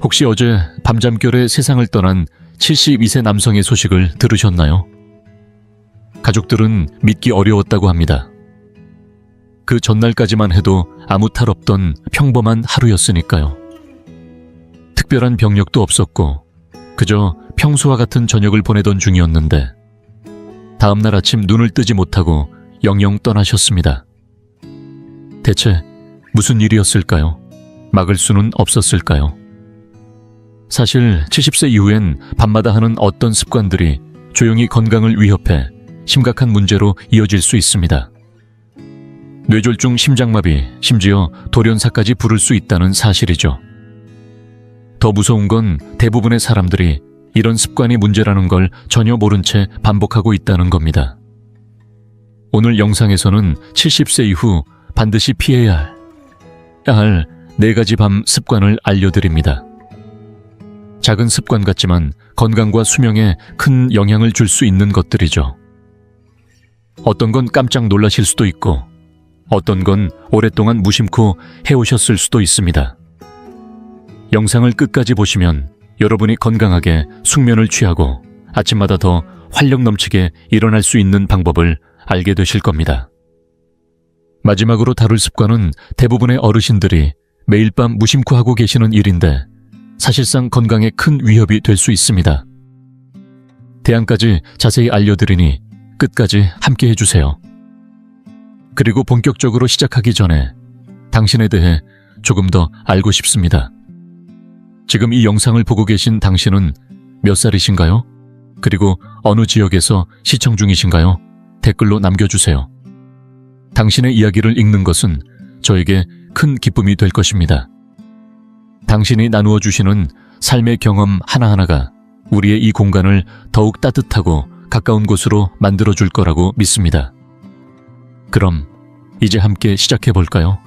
혹시 어제 밤잠결에 세상을 떠난 72세 남성의 소식을 들으셨나요? 가족들은 믿기 어려웠다고 합니다. 그 전날까지만 해도 아무 탈 없던 평범한 하루였으니까요. 특별한 병력도 없었고 그저 평소와 같은 저녁을 보내던 중이었는데 다음날 아침 눈을 뜨지 못하고 영영 떠나셨습니다. 대체 무슨 일이었을까요? 막을 수는 없었을까요? 사실 70세 이후엔 밤마다 하는 어떤 습관들이 조용히 건강을 위협해 심각한 문제로 이어질 수 있습니다. 뇌졸중, 심장마비, 심지어 돌연사까지 부를 수 있다는 사실이죠. 더 무서운 건 대부분의 사람들이 이런 습관이 문제라는 걸 전혀 모른 채 반복하고 있다는 겁니다. 오늘 영상에서는 70세 이후 반드시 피해야 할 4가지 밤 습관을 알려드립니다. 작은 습관 같지만 건강과 수명에 큰 영향을 줄 수 있는 것들이죠. 어떤 건 깜짝 놀라실 수도 있고 어떤 건 오랫동안 무심코 해오셨을 수도 있습니다. 영상을 끝까지 보시면 여러분이 건강하게 숙면을 취하고 아침마다 더 활력 넘치게 일어날 수 있는 방법을 알게 되실 겁니다. 마지막으로 다룰 습관은 대부분의 어르신들이 매일 밤 무심코 하고 계시는 일인데 사실상 건강에 큰 위협이 될 수 있습니다. 대안까지 자세히 알려드리니 끝까지 함께 해주세요. 그리고 본격적으로 시작하기 전에 당신에 대해 조금 더 알고 싶습니다. 지금 이 영상을 보고 계신 당신은 몇 살이신가요? 그리고 어느 지역에서 시청 중이신가요? 댓글로 남겨주세요. 당신의 이야기를 읽는 것은 저에게 큰 기쁨이 될 것입니다. 당신이 나누어 주시는 삶의 경험 하나하나가 우리의 이 공간을 더욱 따뜻하고 가까운 곳으로 만들어줄 거라고 믿습니다. 그럼 이제 함께 시작해 볼까요?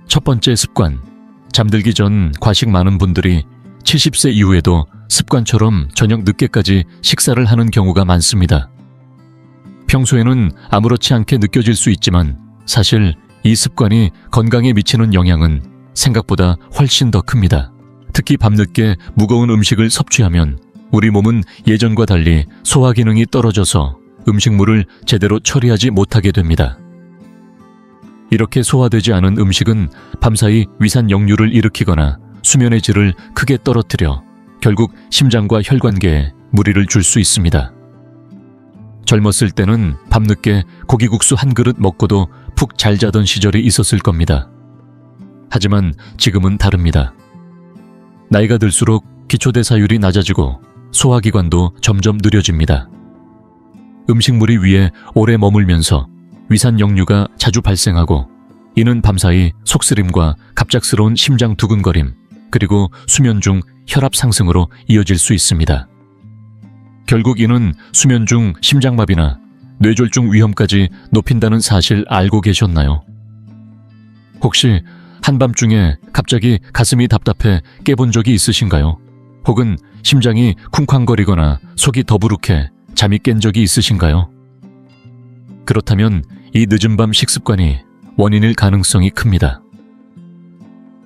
첫 번째 습관, 잠들기 전 과식 많은 분들이 70세 이후에도 습관처럼 저녁 늦게까지 식사를 하는 경우가 많습니다. 평소에는 아무렇지 않게 느껴질 수 있지만 사실 이 습관이 건강에 미치는 영향은 생각보다 훨씬 더 큽니다. 특히 밤늦게 무거운 음식을 섭취하면 우리 몸은 예전과 달리 소화 기능이 떨어져서 음식물을 제대로 처리하지 못하게 됩니다. 이렇게 소화되지 않은 음식은 밤사이 위산 역류를 일으키거나 수면의 질을 크게 떨어뜨려 결국 심장과 혈관계에 무리를 줄 수 있습니다. 젊었을 때는 밤늦게 고기국수 한 그릇 먹고도 푹 잘 자던 시절이 있었을 겁니다. 하지만 지금은 다릅니다. 나이가 들수록 기초대사율이 낮아지고 소화기관도 점점 느려집니다. 음식물이 위에 오래 머물면서 위산 역류가 자주 발생하고 이는 밤사이 속쓰림과 갑작스러운 심장 두근거림 그리고 수면 중 혈압 상승으로 이어질 수 있습니다. 결국 이는 수면 중 심장마비나 뇌졸중 위험까지 높인다는 사실 알고 계셨나요? 혹시 한밤중에 갑자기 가슴이 답답해 깨본 적이 있으신가요? 혹은 심장이 쿵쾅거리거나 속이 더부룩해 잠이 깬 적이 있으신가요? 그렇다면 이 늦은 밤 식습관이 원인일 가능성이 큽니다.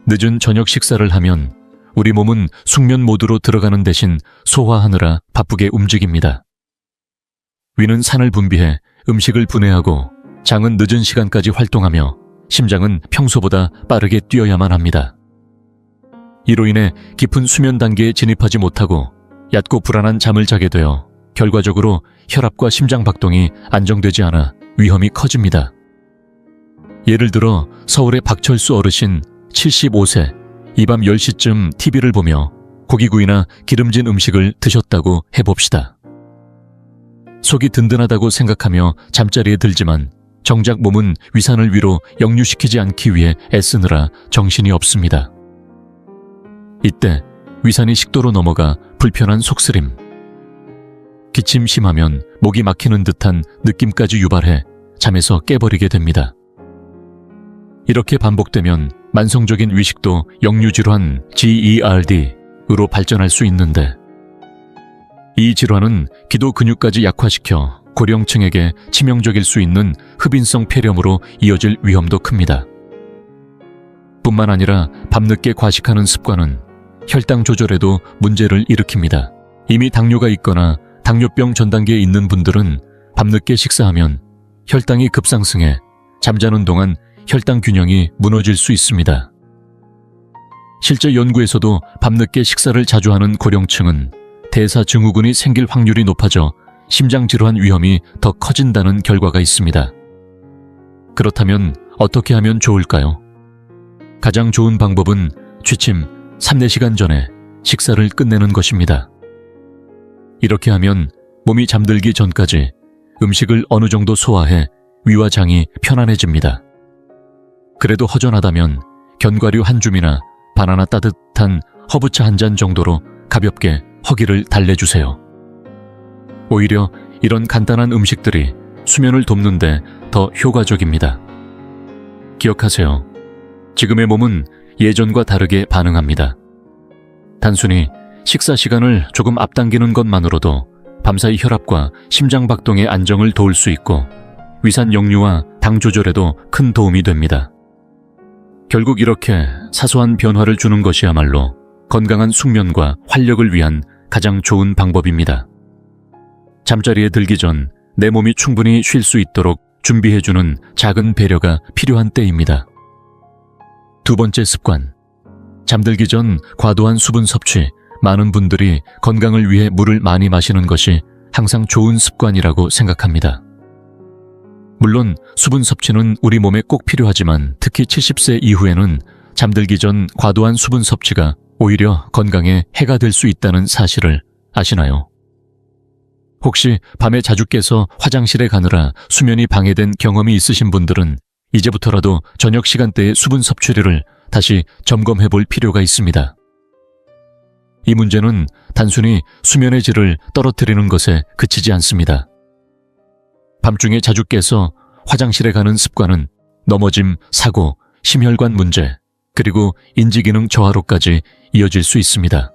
늦은 저녁 식사를 하면 우리 몸은 숙면 모드로 들어가는 대신 소화하느라 바쁘게 움직입니다. 위는 산을 분비해 음식을 분해하고 장은 늦은 시간까지 활동하며 심장은 평소보다 빠르게 뛰어야만 합니다. 이로 인해 깊은 수면 단계에 진입하지 못하고 얕고 불안한 잠을 자게 되어 결과적으로 혈압과 심장 박동이 안정되지 않아 위험이 커집니다. 예를 들어 서울의 박철수 어르신 75세 이 밤 10시쯤 TV를 보며 고기구이나 기름진 음식을 드셨다고 해봅시다. 속이 든든하다고 생각하며 잠자리에 들지만 정작 몸은 위산을 위로 역류시키지 않기 위해 애쓰느라 정신이 없습니다. 이때 위산이 식도로 넘어가 불편한 속쓰림, 기침 심하면 목이 막히는 듯한 느낌까지 유발해 잠에서 깨버리게 됩니다. 이렇게 반복되면 만성적인 위식도 역류질환 GERD으로 발전할 수 있는데 이 질환은 기도 근육까지 약화시켜 고령층에게 치명적일 수 있는 흡인성 폐렴으로 이어질 위험도 큽니다. 뿐만 아니라 밤늦게 과식하는 습관은 혈당 조절에도 문제를 일으킵니다. 이미 당뇨가 있거나 당뇨병 전 단계에 있는 분들은 밤늦게 식사하면 혈당이 급상승해 잠자는 동안 혈당 균형이 무너질 수 있습니다. 실제 연구에서도 밤늦게 식사를 자주 하는 고령층은 대사증후군이 생길 확률이 높아져 심장질환 위험이 더 커진다는 결과가 있습니다. 그렇다면 어떻게 하면 좋을까요? 가장 좋은 방법은 취침 3-4시간 전에 식사를 끝내는 것입니다. 이렇게 하면 몸이 잠들기 전까지 음식을 어느 정도 소화해 위와 장이 편안해집니다. 그래도 허전하다면 견과류 한 줌이나 바나나 따뜻한 허브차 한 잔 정도로 가볍게 허기를 달래주세요. 오히려 이런 간단한 음식들이 수면을 돕는데 더 효과적입니다. 기억하세요. 지금의 몸은 예전과 다르게 반응합니다. 단순히 식사 시간을 조금 앞당기는 것만으로도 밤사이 혈압과 심장박동의 안정을 도울 수 있고 위산 역류와 당 조절에도 큰 도움이 됩니다. 결국 이렇게 사소한 변화를 주는 것이야말로 건강한 숙면과 활력을 위한 가장 좋은 방법입니다. 잠자리에 들기 전 내 몸이 충분히 쉴 수 있도록 준비해주는 작은 배려가 필요한 때입니다. 두 번째 습관. 잠들기 전 과도한 수분 섭취. 많은 분들이 건강을 위해 물을 많이 마시는 것이 항상 좋은 습관이라고 생각합니다. 물론 수분 섭취는 우리 몸에 꼭 필요하지만 특히 70세 이후에는 잠들기 전 과도한 수분 섭취가 오히려 건강에 해가 될 수 있다는 사실을 아시나요? 혹시 밤에 자주 깨서 화장실에 가느라 수면이 방해된 경험이 있으신 분들은 이제부터라도 저녁 시간대의 수분 섭취를 다시 점검해 볼 필요가 있습니다. 이 문제는 단순히 수면의 질을 떨어뜨리는 것에 그치지 않습니다. 밤중에 자주 깨서 화장실에 가는 습관은 넘어짐, 사고, 심혈관 문제, 그리고 인지기능 저하로까지 이어질 수 있습니다.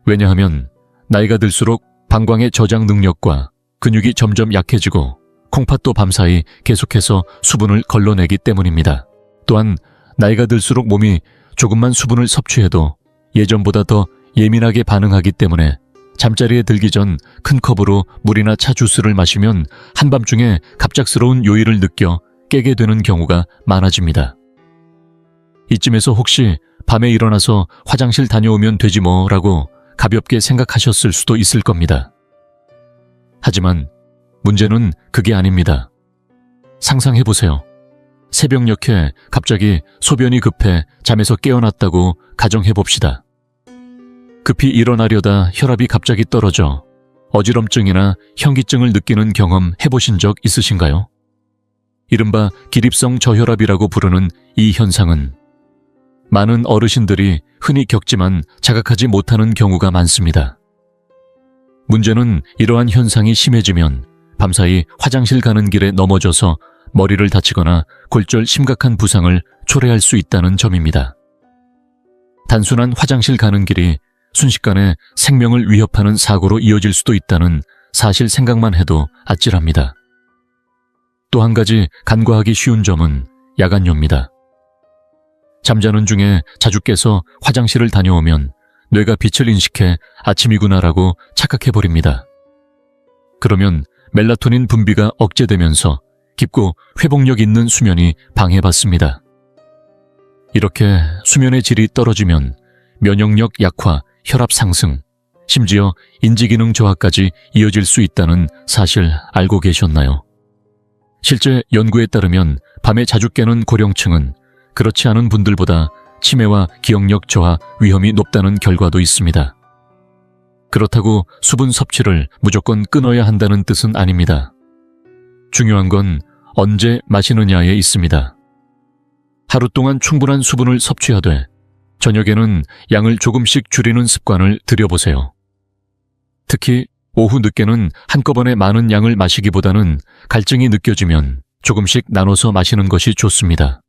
왜냐하면 나이가 들수록 방광의 저장 능력과 근육이 점점 약해지고 콩팥도 밤사이 계속해서 수분을 걸러내기 때문입니다. 또한 나이가 들수록 몸이 조금만 수분을 섭취해도 예전보다 더 예민하게 반응하기 때문에 잠자리에 들기 전 큰 컵으로 물이나 차 주스를 마시면 한밤중에 갑작스러운 요일을 느껴 깨게 되는 경우가 많아집니다. 이쯤에서 혹시 밤에 일어나서 화장실 다녀오면 되지 뭐라고 가볍게 생각하셨을 수도 있을 겁니다. 하지만 문제는 그게 아닙니다. 상상해보세요. 새벽녘에 갑자기 소변이 급해 잠에서 깨어났다고 가정해봅시다. 급히 일어나려다 혈압이 갑자기 떨어져 어지럼증이나 현기증을 느끼는 경험 해보신 적 있으신가요? 이른바 기립성 저혈압이라고 부르는 이 현상은 많은 어르신들이 흔히 겪지만 자각하지 못하는 경우가 많습니다. 문제는 이러한 현상이 심해지면 밤사이 화장실 가는 길에 넘어져서 머리를 다치거나 골절 심각한 부상을 초래할 수 있다는 점입니다. 단순한 화장실 가는 길이 순식간에 생명을 위협하는 사고로 이어질 수도 있다는 사실 생각만 해도 아찔합니다. 또 한 가지 간과하기 쉬운 점은 야간뇨입니다. 잠자는 중에 자주 깨서 화장실을 다녀오면 뇌가 빛을 인식해 아침이구나라고 착각해버립니다. 그러면 멜라토닌 분비가 억제되면서 깊고 회복력 있는 수면이 방해받습니다. 이렇게 수면의 질이 떨어지면 면역력 약화, 혈압 상승, 심지어 인지기능 저하까지 이어질 수 있다는 사실 알고 계셨나요? 실제 연구에 따르면 밤에 자주 깨는 고령층은 그렇지 않은 분들보다 치매와 기억력 저하 위험이 높다는 결과도 있습니다. 그렇다고 수분 섭취를 무조건 끊어야 한다는 뜻은 아닙니다. 중요한 건 언제 마시느냐에 있습니다. 하루 동안 충분한 수분을 섭취하되 저녁에는 양을 조금씩 줄이는 습관을 들여보세요. 특히 오후 늦게는 한꺼번에 많은 양을 마시기보다는 갈증이 느껴지면 조금씩 나눠서 마시는 것이 좋습니다.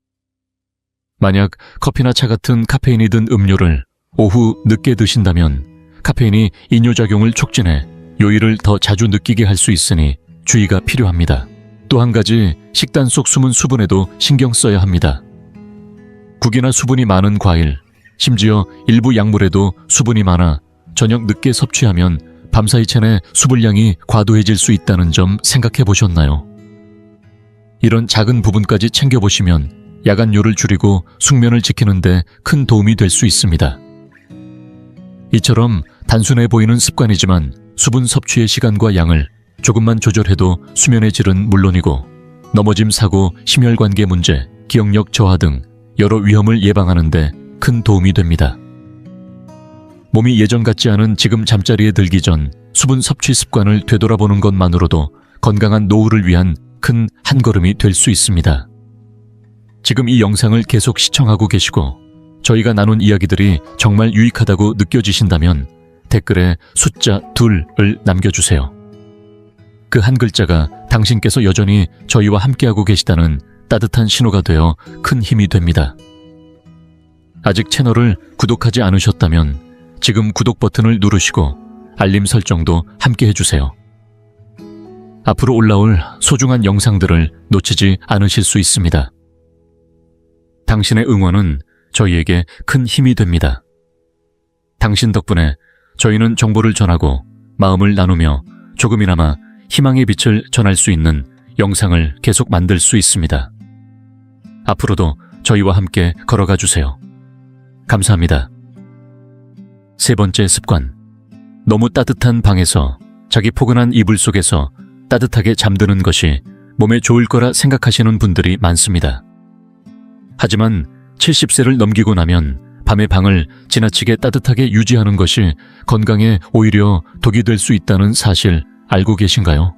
만약 커피나 차 같은 카페인이 든 음료를 오후 늦게 드신다면 카페인이 이뇨작용을 촉진해 요일을 더 자주 느끼게 할 수 있으니 주의가 필요합니다. 또 한 가지 식단 속 숨은 수분에도 신경 써야 합니다. 국이나 수분이 많은 과일, 심지어 일부 약물에도 수분이 많아 저녁 늦게 섭취하면 밤사이 체내 수분량이 과도해질 수 있다는 점 생각해 보셨나요? 이런 작은 부분까지 챙겨보시면 야간료를 줄이고 숙면을 지키는 데 큰 도움이 될 수 있습니다. 이처럼 단순해 보이는 습관이지만 수분 섭취의 시간과 양을 조금만 조절해도 수면의 질은 물론이고 넘어짐 사고, 심혈관계 문제, 기억력 저하 등 여러 위험을 예방하는 데 큰 도움이 됩니다. 몸이 예전 같지 않은 지금 잠자리에 들기 전 수분 섭취 습관을 되돌아보는 것만으로도 건강한 노후를 위한 큰 한걸음이 될 수 있습니다. 지금 이 영상을 계속 시청하고 계시고 저희가 나눈 이야기들이 정말 유익하다고 느껴지신다면 댓글에 숫자 2을 남겨주세요. 그 한 글자가 당신께서 여전히 저희와 함께하고 계시다는 따뜻한 신호가 되어 큰 힘이 됩니다. 아직 채널을 구독하지 않으셨다면 지금 구독 버튼을 누르시고 알림 설정도 함께 해주세요. 앞으로 올라올 소중한 영상들을 놓치지 않으실 수 있습니다. 당신의 응원은 저희에게 큰 힘이 됩니다. 당신 덕분에 저희는 정보를 전하고 마음을 나누며 조금이나마 희망의 빛을 전할 수 있는 영상을 계속 만들 수 있습니다. 앞으로도 저희와 함께 걸어가 주세요. 감사합니다. 세 번째 습관. 너무 따뜻한 방에서 자기 포근한 이불 속에서 따뜻하게 잠드는 것이 몸에 좋을 거라 생각하시는 분들이 많습니다. 하지만 70세를 넘기고 나면 밤의 방을 지나치게 따뜻하게 유지하는 것이 건강에 오히려 독이 될 수 있다는 사실 알고 계신가요?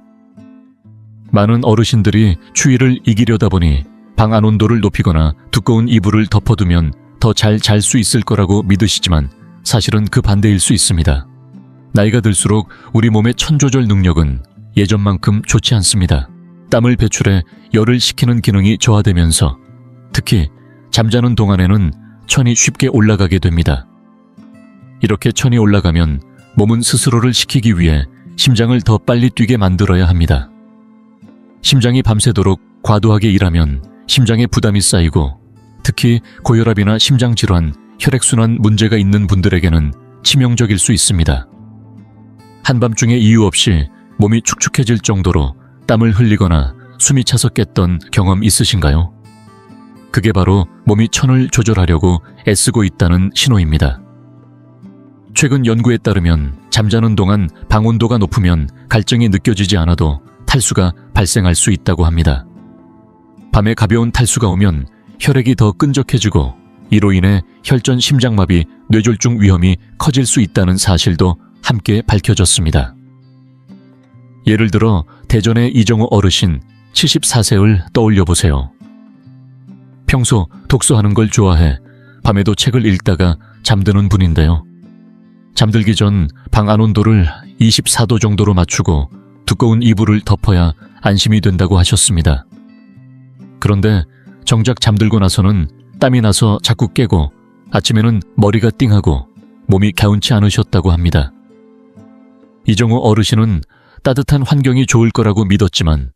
많은 어르신들이 추위를 이기려다 보니 방 안 온도를 높이거나 두꺼운 이불을 덮어두면 더 잘 잘 수 있을 거라고 믿으시지만 사실은 그 반대일 수 있습니다. 나이가 들수록 우리 몸의 천조절 능력은 예전만큼 좋지 않습니다. 땀을 배출해 열을 식히는 기능이 저하되면서 특히 잠자는 동안에는 천이 쉽게 올라가게 됩니다. 이렇게 천이 올라가면 몸은 스스로를 식히기 위해 심장을 더 빨리 뛰게 만들어야 합니다. 심장이 밤새도록 과도하게 일하면 심장에 부담이 쌓이고 특히 고혈압이나 심장질환, 혈액순환 문제가 있는 분들에게는 치명적일 수 있습니다. 한밤중에 이유 없이 몸이 축축해질 정도로 땀을 흘리거나 숨이 차서 깼던 경험 있으신가요? 그게 바로 몸이 천을 조절하려고 애쓰고 있다는 신호입니다. 최근 연구에 따르면 잠자는 동안 방 온도가 높으면 갈증이 느껴지지 않아도 탈수가 발생할 수 있다고 합니다. 밤에 가벼운 탈수가 오면 혈액이 더 끈적해지고 이로 인해 혈전 심장마비, 뇌졸중 위험이 커질 수 있다는 사실도 함께 밝혀졌습니다. 예를 들어 대전의 이정호 어르신 74세를 떠올려 보세요. 평소 독서하는 걸 좋아해 밤에도 책을 읽다가 잠드는 분인데요. 잠들기 전 방 안 온도를 24도 정도로 맞추고 두꺼운 이불을 덮어야 안심이 된다고 하셨습니다. 그런데 정작 잠들고 나서는 땀이 나서 자꾸 깨고 아침에는 머리가 띵하고 몸이 개운치 않으셨다고 합니다. 이정호 어르신은 따뜻한 환경이 좋을 거라고 믿었지만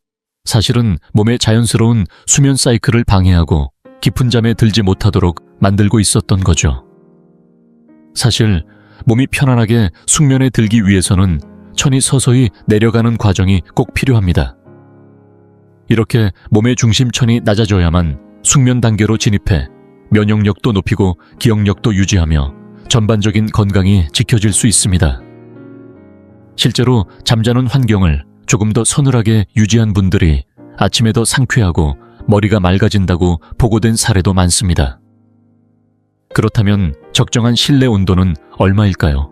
사실은 몸의 자연스러운 수면 사이클을 방해하고 깊은 잠에 들지 못하도록 만들고 있었던 거죠. 사실 몸이 편안하게 숙면에 들기 위해서는 천이 서서히 내려가는 과정이 꼭 필요합니다. 이렇게 몸의 중심천이 낮아져야만 숙면 단계로 진입해 면역력도 높이고 기억력도 유지하며 전반적인 건강이 지켜질 수 있습니다. 실제로 잠자는 환경을 조금 더 서늘하게 유지한 분들이 아침에 더 상쾌하고 머리가 맑아진다고 보고된 사례도 많습니다. 그렇다면 적정한 실내 온도는 얼마일까요?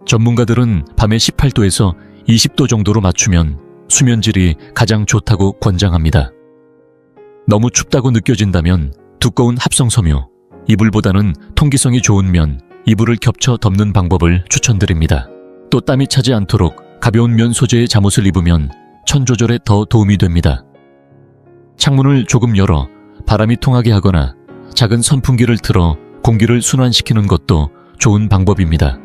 전문가들은 밤에 18도에서 20도 정도로 맞추면 수면질이 가장 좋다고 권장합니다. 너무 춥다고 느껴진다면 두꺼운 합성섬유, 이불보다는 통기성이 좋은 면, 이불을 겹쳐 덮는 방법을 추천드립니다. 또 땀이 차지 않도록 가벼운 면 소재의 잠옷을 입으면 천 조절에 더 도움이 됩니다. 창문을 조금 열어 바람이 통하게 하거나 작은 선풍기를 틀어 공기를 순환시키는 것도 좋은 방법입니다.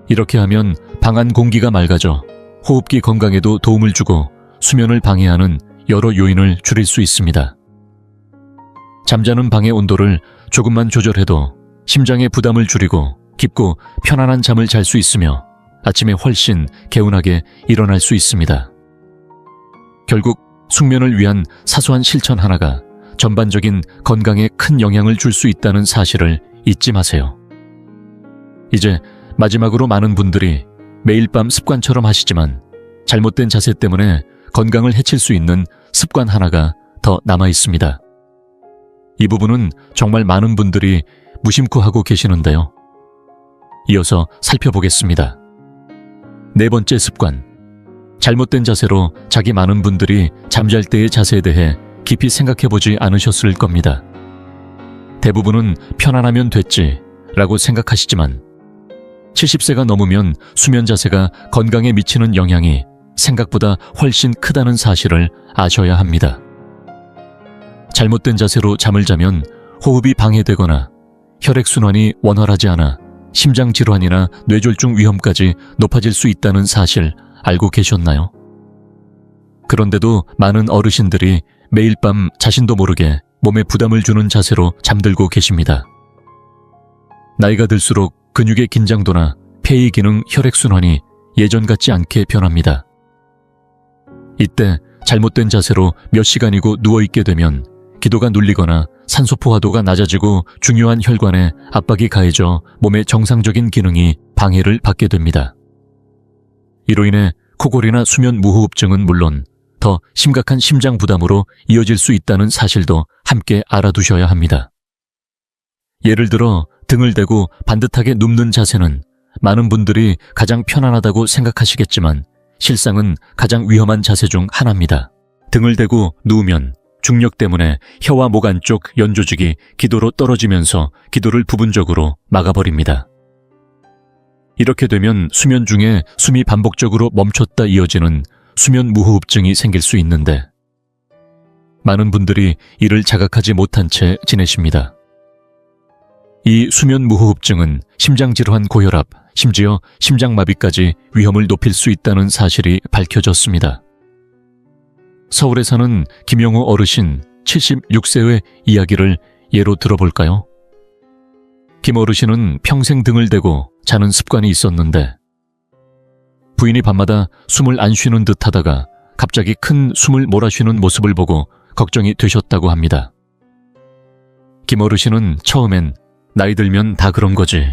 이렇게 하면 방 안 공기가 맑아져 호흡기 건강에도 도움을 주고 수면을 방해하는 여러 요인을 줄일 수 있습니다. 잠자는 방의 온도를 조금만 조절해도 심장의 부담을 줄이고 깊고 편안한 잠을 잘 수 있으며 아침에 훨씬 개운하게 일어날 수 있습니다. 결국 숙면을 위한 사소한 실천 하나가 전반적인 건강에 큰 영향을 줄 수 있다는 사실을 잊지 마세요. 이제 마지막으로 많은 분들이 매일 밤 습관처럼 하시지만 잘못된 자세 때문에 건강을 해칠 수 있는 습관 하나가 더 남아 있습니다. 이 부분은 정말 많은 분들이 무심코 하고 계시는데요. 이어서 살펴보겠습니다. 네 번째 습관. 잘못된 자세로 자기 많은 분들이 잠잘 때의 자세에 대해 깊이 생각해보지 않으셨을 겁니다. 대부분은 편안하면 됐지 라고 생각하시지만 70세가 넘으면 수면 자세가 건강에 미치는 영향이 생각보다 훨씬 크다는 사실을 아셔야 합니다. 잘못된 자세로 잠을 자면 호흡이 방해되거나 혈액순환이 원활하지 않아 심장질환이나 뇌졸중 위험까지 높아질 수 있다는 사실 알고 계셨나요? 그런데도 많은 어르신들이 매일 밤 자신도 모르게 몸에 부담을 주는 자세로 잠들고 계십니다. 나이가 들수록 근육의 긴장도나 폐의 기능, 혈액순환이 예전 같지 않게 변합니다. 이때 잘못된 자세로 몇 시간이고 누워있게 되면 기도가 눌리거나 산소 포화도가 낮아지고 중요한 혈관에 압박이 가해져 몸의 정상적인 기능이 방해를 받게 됩니다. 이로 인해 코골이나 수면 무호흡증은 물론 더 심각한 심장 부담으로 이어질 수 있다는 사실도 함께 알아두셔야 합니다. 예를 들어 등을 대고 반듯하게 눕는 자세는 많은 분들이 가장 편안하다고 생각하시겠지만 실상은 가장 위험한 자세 중 하나입니다. 등을 대고 누우면 중력 때문에 혀와 목 안쪽 연조직이 기도로 떨어지면서 기도를 부분적으로 막아버립니다. 이렇게 되면 수면 중에 숨이 반복적으로 멈췄다 이어지는 수면 무호흡증이 생길 수 있는데 많은 분들이 이를 자각하지 못한 채 지내십니다. 이 수면 무호흡증은 심장질환, 고혈압, 심지어 심장마비까지 위험을 높일 수 있다는 사실이 밝혀졌습니다. 서울에 사는 김영우 어르신 76세의 이야기를 예로 들어볼까요? 김 어르신은 평생 등을 대고 자는 습관이 있었는데 부인이 밤마다 숨을 안 쉬는 듯 하다가 갑자기 큰 숨을 몰아쉬는 모습을 보고 걱정이 되셨다고 합니다. 김 어르신은 처음엔 나이 들면 다 그런 거지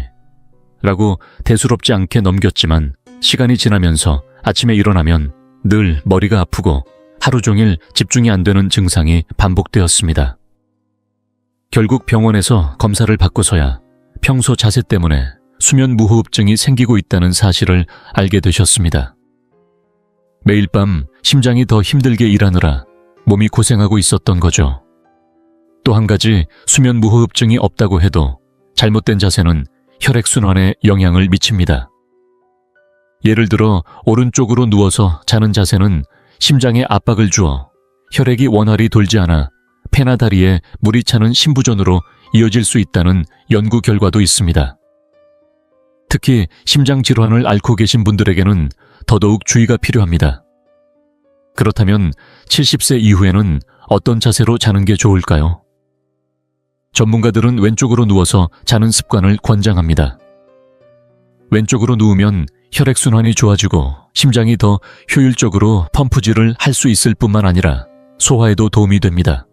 라고 대수롭지 않게 넘겼지만 시간이 지나면서 아침에 일어나면 늘 머리가 아프고 하루 종일 집중이 안 되는 증상이 반복되었습니다. 결국 병원에서 검사를 받고서야 평소 자세 때문에 수면 무호흡증이 생기고 있다는 사실을 알게 되셨습니다. 매일 밤 심장이 더 힘들게 일하느라 몸이 고생하고 있었던 거죠. 또 한 가지 수면 무호흡증이 없다고 해도 잘못된 자세는 혈액순환에 영향을 미칩니다. 예를 들어 오른쪽으로 누워서 자는 자세는 심장에 압박을 주어 혈액이 원활히 돌지 않아 폐나 다리에 물이 차는 심부전으로 이어질 수 있다는 연구 결과도 있습니다. 특히 심장질환을 앓고 계신 분들에게는 더더욱 주의가 필요합니다. 그렇다면 70세 이후에는 어떤 자세로 자는 게 좋을까요? 전문가들은 왼쪽으로 누워서 자는 습관을 권장합니다. 왼쪽으로 누우면 혈액순환이 좋아지고 심장이 더 효율적으로 펌프질을 할 수 있을 뿐만 아니라 소화에도 도움이 됩니다.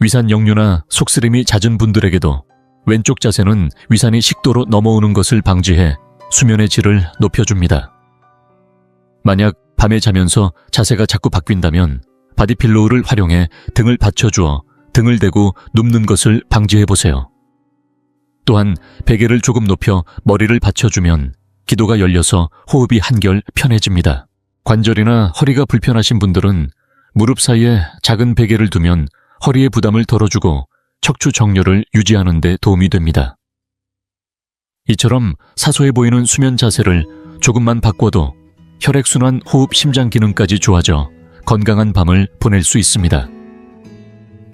위산 역류나 속쓰림이 잦은 분들에게도 왼쪽 자세는 위산이 식도로 넘어오는 것을 방지해 수면의 질을 높여줍니다. 만약 밤에 자면서 자세가 자꾸 바뀐다면 바디필로우를 활용해 등을 받쳐주어 등을 대고 눕는 것을 방지해보세요. 또한 베개를 조금 높여 머리를 받쳐주면 기도가 열려서 호흡이 한결 편해집니다. 관절이나 허리가 불편하신 분들은 무릎 사이에 작은 베개를 두면 허리의 부담을 덜어주고 척추 정렬을 유지하는 데 도움이 됩니다. 이처럼 사소해 보이는 수면 자세를 조금만 바꿔도 혈액순환, 호흡, 심장 기능까지 좋아져 건강한 밤을 보낼 수 있습니다.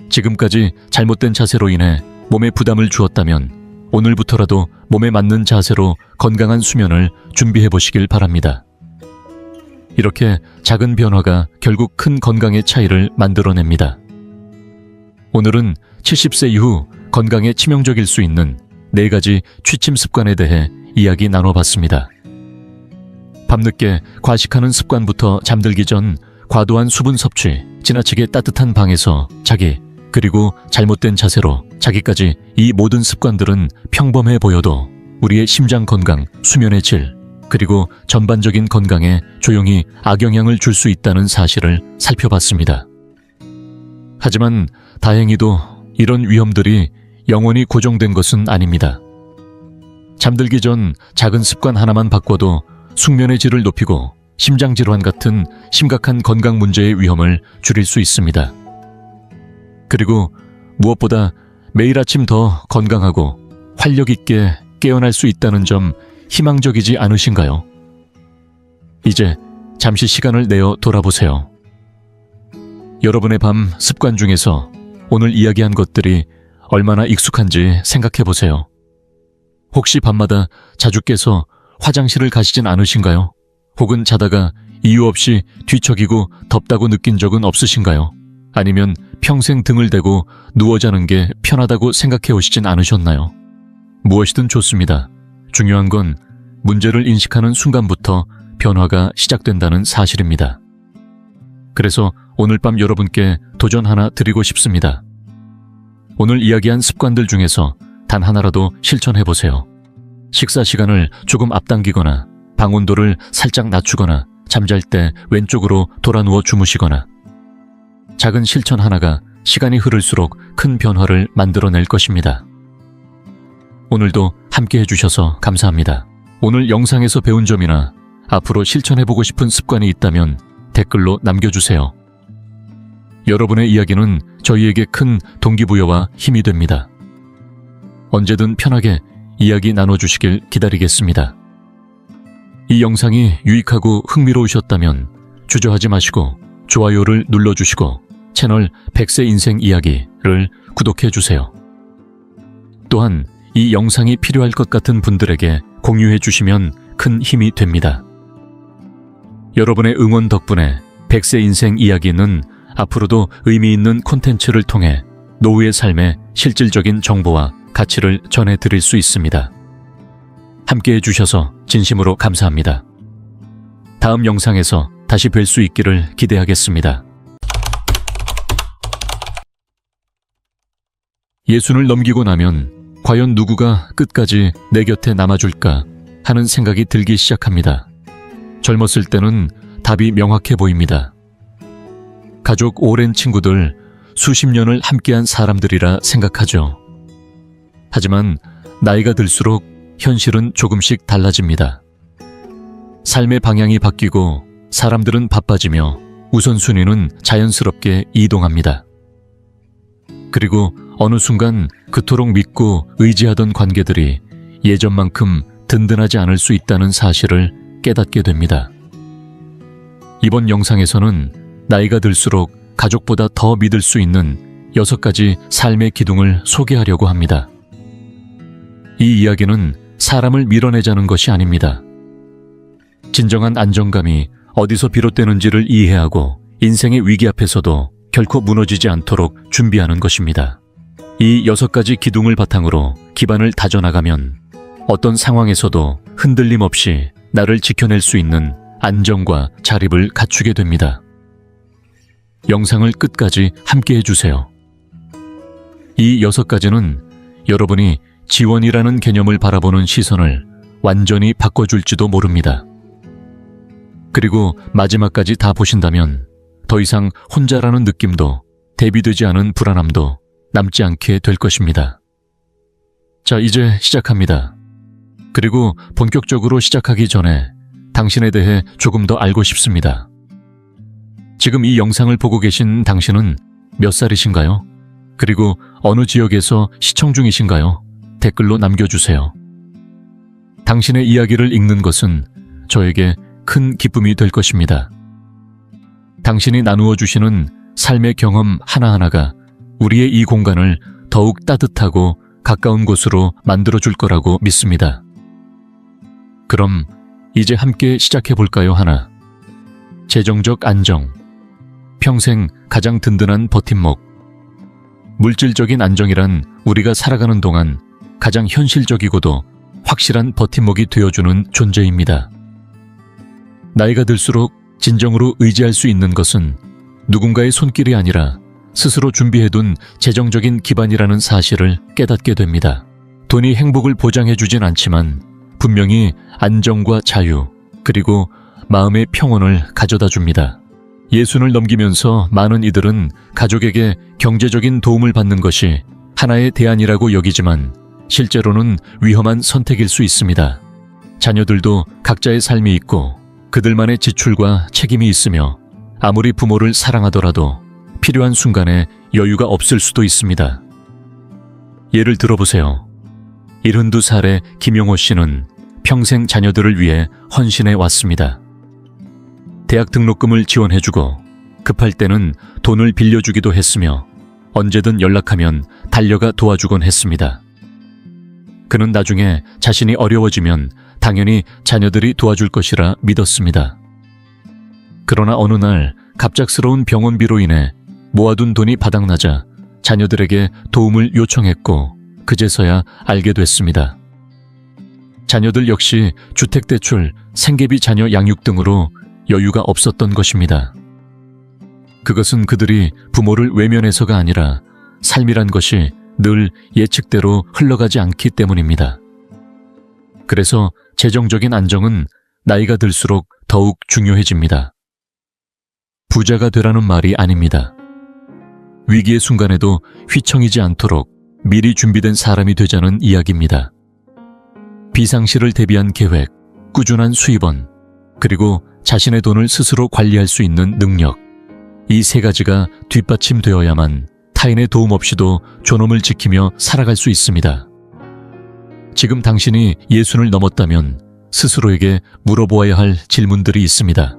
지금까지 잘못된 자세로 인해 몸에 부담을 주었다면 오늘부터라도 몸에 맞는 자세로 건강한 수면을 준비해 보시길 바랍니다. 이렇게 작은 변화가 결국 큰 건강의 차이를 만들어냅니다. 오늘은 70세 이후 건강에 치명적일 수 있는 4가지 취침 습관에 대해 이야기 나눠봤습니다. 밤늦게 과식하는 습관부터 잠들기 전 과도한 수분 섭취, 지나치게 따뜻한 방에서 자기, 그리고 잘못된 자세로 자기까지, 이 모든 습관들은 평범해 보여도 우리의 심장 건강, 수면의 질, 그리고 전반적인 건강에 조용히 악영향을 줄 수 있다는 사실을 살펴봤습니다. 하지만 다행히도 이런 위험들이 영원히 고정된 것은 아닙니다. 잠들기 전 작은 습관 하나만 바꿔도 숙면의 질을 높이고 심장질환 같은 심각한 건강 문제의 위험을 줄일 수 있습니다. 그리고 무엇보다 매일 아침 더 건강하고 활력 있게 깨어날 수 있다는 점 희망적이지 않으신가요? 이제 잠시 시간을 내어 돌아보세요. 여러분의 밤 습관 중에서 오늘 이야기한 것들이 얼마나 익숙한지 생각해 보세요. 혹시 밤마다 자주 깨서 화장실을 가시진 않으신가요? 혹은 자다가 이유 없이 뒤척이고 덥다고 느낀 적은 없으신가요? 아니면 평생 등을 대고 누워 자는 게 편하다고 생각해 오시진 않으셨나요? 무엇이든 좋습니다. 중요한 건 문제를 인식하는 순간부터 변화가 시작된다는 사실입니다. 그래서 오늘 밤 여러분께 도전 하나 드리고 싶습니다. 오늘 이야기한 습관들 중에서 단 하나라도 실천해 보세요. 식사 시간을 조금 앞당기거나, 방 온도를 살짝 낮추거나, 잠잘 때 왼쪽으로 돌아 누워 주무시거나. 작은 실천 하나가 시간이 흐를수록 큰 변화를 만들어낼 것입니다. 오늘도 함께 해주셔서 감사합니다. 오늘 영상에서 배운 점이나 앞으로 실천해보고 싶은 습관이 있다면 댓글로 남겨주세요. 여러분의 이야기는 저희에게 큰 동기부여와 힘이 됩니다. 언제든 편하게 이야기 나눠주시길 기다리겠습니다. 이 영상이 유익하고 흥미로우셨다면 주저하지 마시고 좋아요를 눌러주시고 채널 100세 인생 이야기를 구독해주세요. 또한 이 영상이 필요할 것 같은 분들에게 공유해 주시면 큰 힘이 됩니다. 여러분의 응원 덕분에 100세 인생 이야기는 앞으로도 의미 있는 콘텐츠를 통해 노후의 삶의 실질적인 정보와 가치를 전해드릴 수 있습니다. 함께 해주셔서 진심으로 감사합니다. 다음 영상에서 다시 뵐 수 있기를 기대하겠습니다. 예순을 넘기고 나면 과연 누구가 끝까지 내 곁에 남아줄까 하는 생각이 들기 시작합니다. 젊었을 때는 답이 명확해 보입니다. 가족, 오랜 친구들, 수십 년을 함께한 사람들이라 생각하죠. 하지만 나이가 들수록 현실은 조금씩 달라집니다. 삶의 방향이 바뀌고 사람들은 바빠지며 우선순위는 자연스럽게 이동합니다. 그리고 어느 순간 그토록 믿고 의지하던 관계들이 예전만큼 든든하지 않을 수 있다는 사실을 깨닫게 됩니다. 이번 영상에서는 나이가 들수록 가족보다 더 믿을 수 있는 6가지 삶의 기둥을 소개하려고 합니다. 이 이야기는 사람을 밀어내자는 것이 아닙니다. 진정한 안정감이 어디서 비롯되는지를 이해하고 인생의 위기 앞에서도 결코 무너지지 않도록 준비하는 것입니다. 이 6가지 기둥을 바탕으로 기반을 다져나가면 어떤 상황에서도 흔들림 없이 나를 지켜낼 수 있는 안정과 자립을 갖추게 됩니다. 영상을 끝까지 함께 해주세요. 이 6가지는 여러분이 지원이라는 개념을 바라보는 시선을 완전히 바꿔줄지도 모릅니다. 그리고 마지막까지 다 보신다면 더 이상 혼자라는 느낌도 대비되지 않은 불안함도 남지 않게 될 것입니다. 자, 이제 시작합니다. 그리고 본격적으로 시작하기 전에 당신에 대해 조금 더 알고 싶습니다. 지금 이 영상을 보고 계신 당신은 몇 살이신가요? 그리고 어느 지역에서 시청 중이신가요? 댓글로 남겨주세요. 당신의 이야기를 읽는 것은 저에게 큰 기쁨이 될 것입니다. 당신이 나누어 주시는 삶의 경험 하나하나가 우리의 이 공간을 더욱 따뜻하고 가까운 곳으로 만들어줄 거라고 믿습니다. 그럼 이제 함께 시작해 볼까요? 하나, 재정적 안정, 평생 가장 든든한 버팀목, 물질적인 안정이란 우리가 살아가는 동안 가장 현실적이고도 확실한 버팀목이 되어주는 존재입니다. 나이가 들수록 진정으로 의지할 수 있는 것은 누군가의 손길이 아니라 스스로 준비해둔 재정적인 기반이라는 사실을 깨닫게 됩니다. 돈이 행복을 보장해주진 않지만 분명히 안정과 자유, 그리고 마음의 평온을 가져다 줍니다. 예순을 넘기면서 많은 이들은 가족에게 경제적인 도움을 받는 것이 하나의 대안이라고 여기지만 실제로는 위험한 선택일 수 있습니다. 자녀들도 각자의 삶이 있고 그들만의 지출과 책임이 있으며 아무리 부모를 사랑하더라도 필요한 순간에 여유가 없을 수도 있습니다. 예를 들어보세요. 72살의 김용호 씨는 평생 자녀들을 위해 헌신해 왔습니다. 대학 등록금을 지원해주고 급할 때는 돈을 빌려주기도 했으며 언제든 연락하면 달려가 도와주곤 했습니다. 그는 나중에 자신이 어려워지면 당연히 자녀들이 도와줄 것이라 믿었습니다. 그러나 어느 날 갑작스러운 병원비로 인해 모아둔 돈이 바닥나자 자녀들에게 도움을 요청했고 그제서야 알게 됐습니다. 자녀들 역시 주택대출, 생계비 자녀 양육 등으로 여유가 없었던 것입니다. 그것은 그들이 부모를 외면해서가 아니라 삶이란 것이 늘 예측대로 흘러가지 않기 때문입니다. 그래서 재정적인 안정은 나이가 들수록 더욱 중요해집니다. 부자가 되라는 말이 아닙니다. 위기의 순간에도 휘청이지 않도록 미리 준비된 사람이 되자는 이야기입니다. 비상시를 대비한 계획, 꾸준한 수입원, 그리고 자신의 돈을 스스로 관리할 수 있는 능력, 이 세 가지가 뒷받침되어야만 타인의 도움 없이도 존엄을 지키며 살아갈 수 있습니다. 지금 당신이 예순을 넘었다면 스스로에게 물어보아야 할 질문들이 있습니다.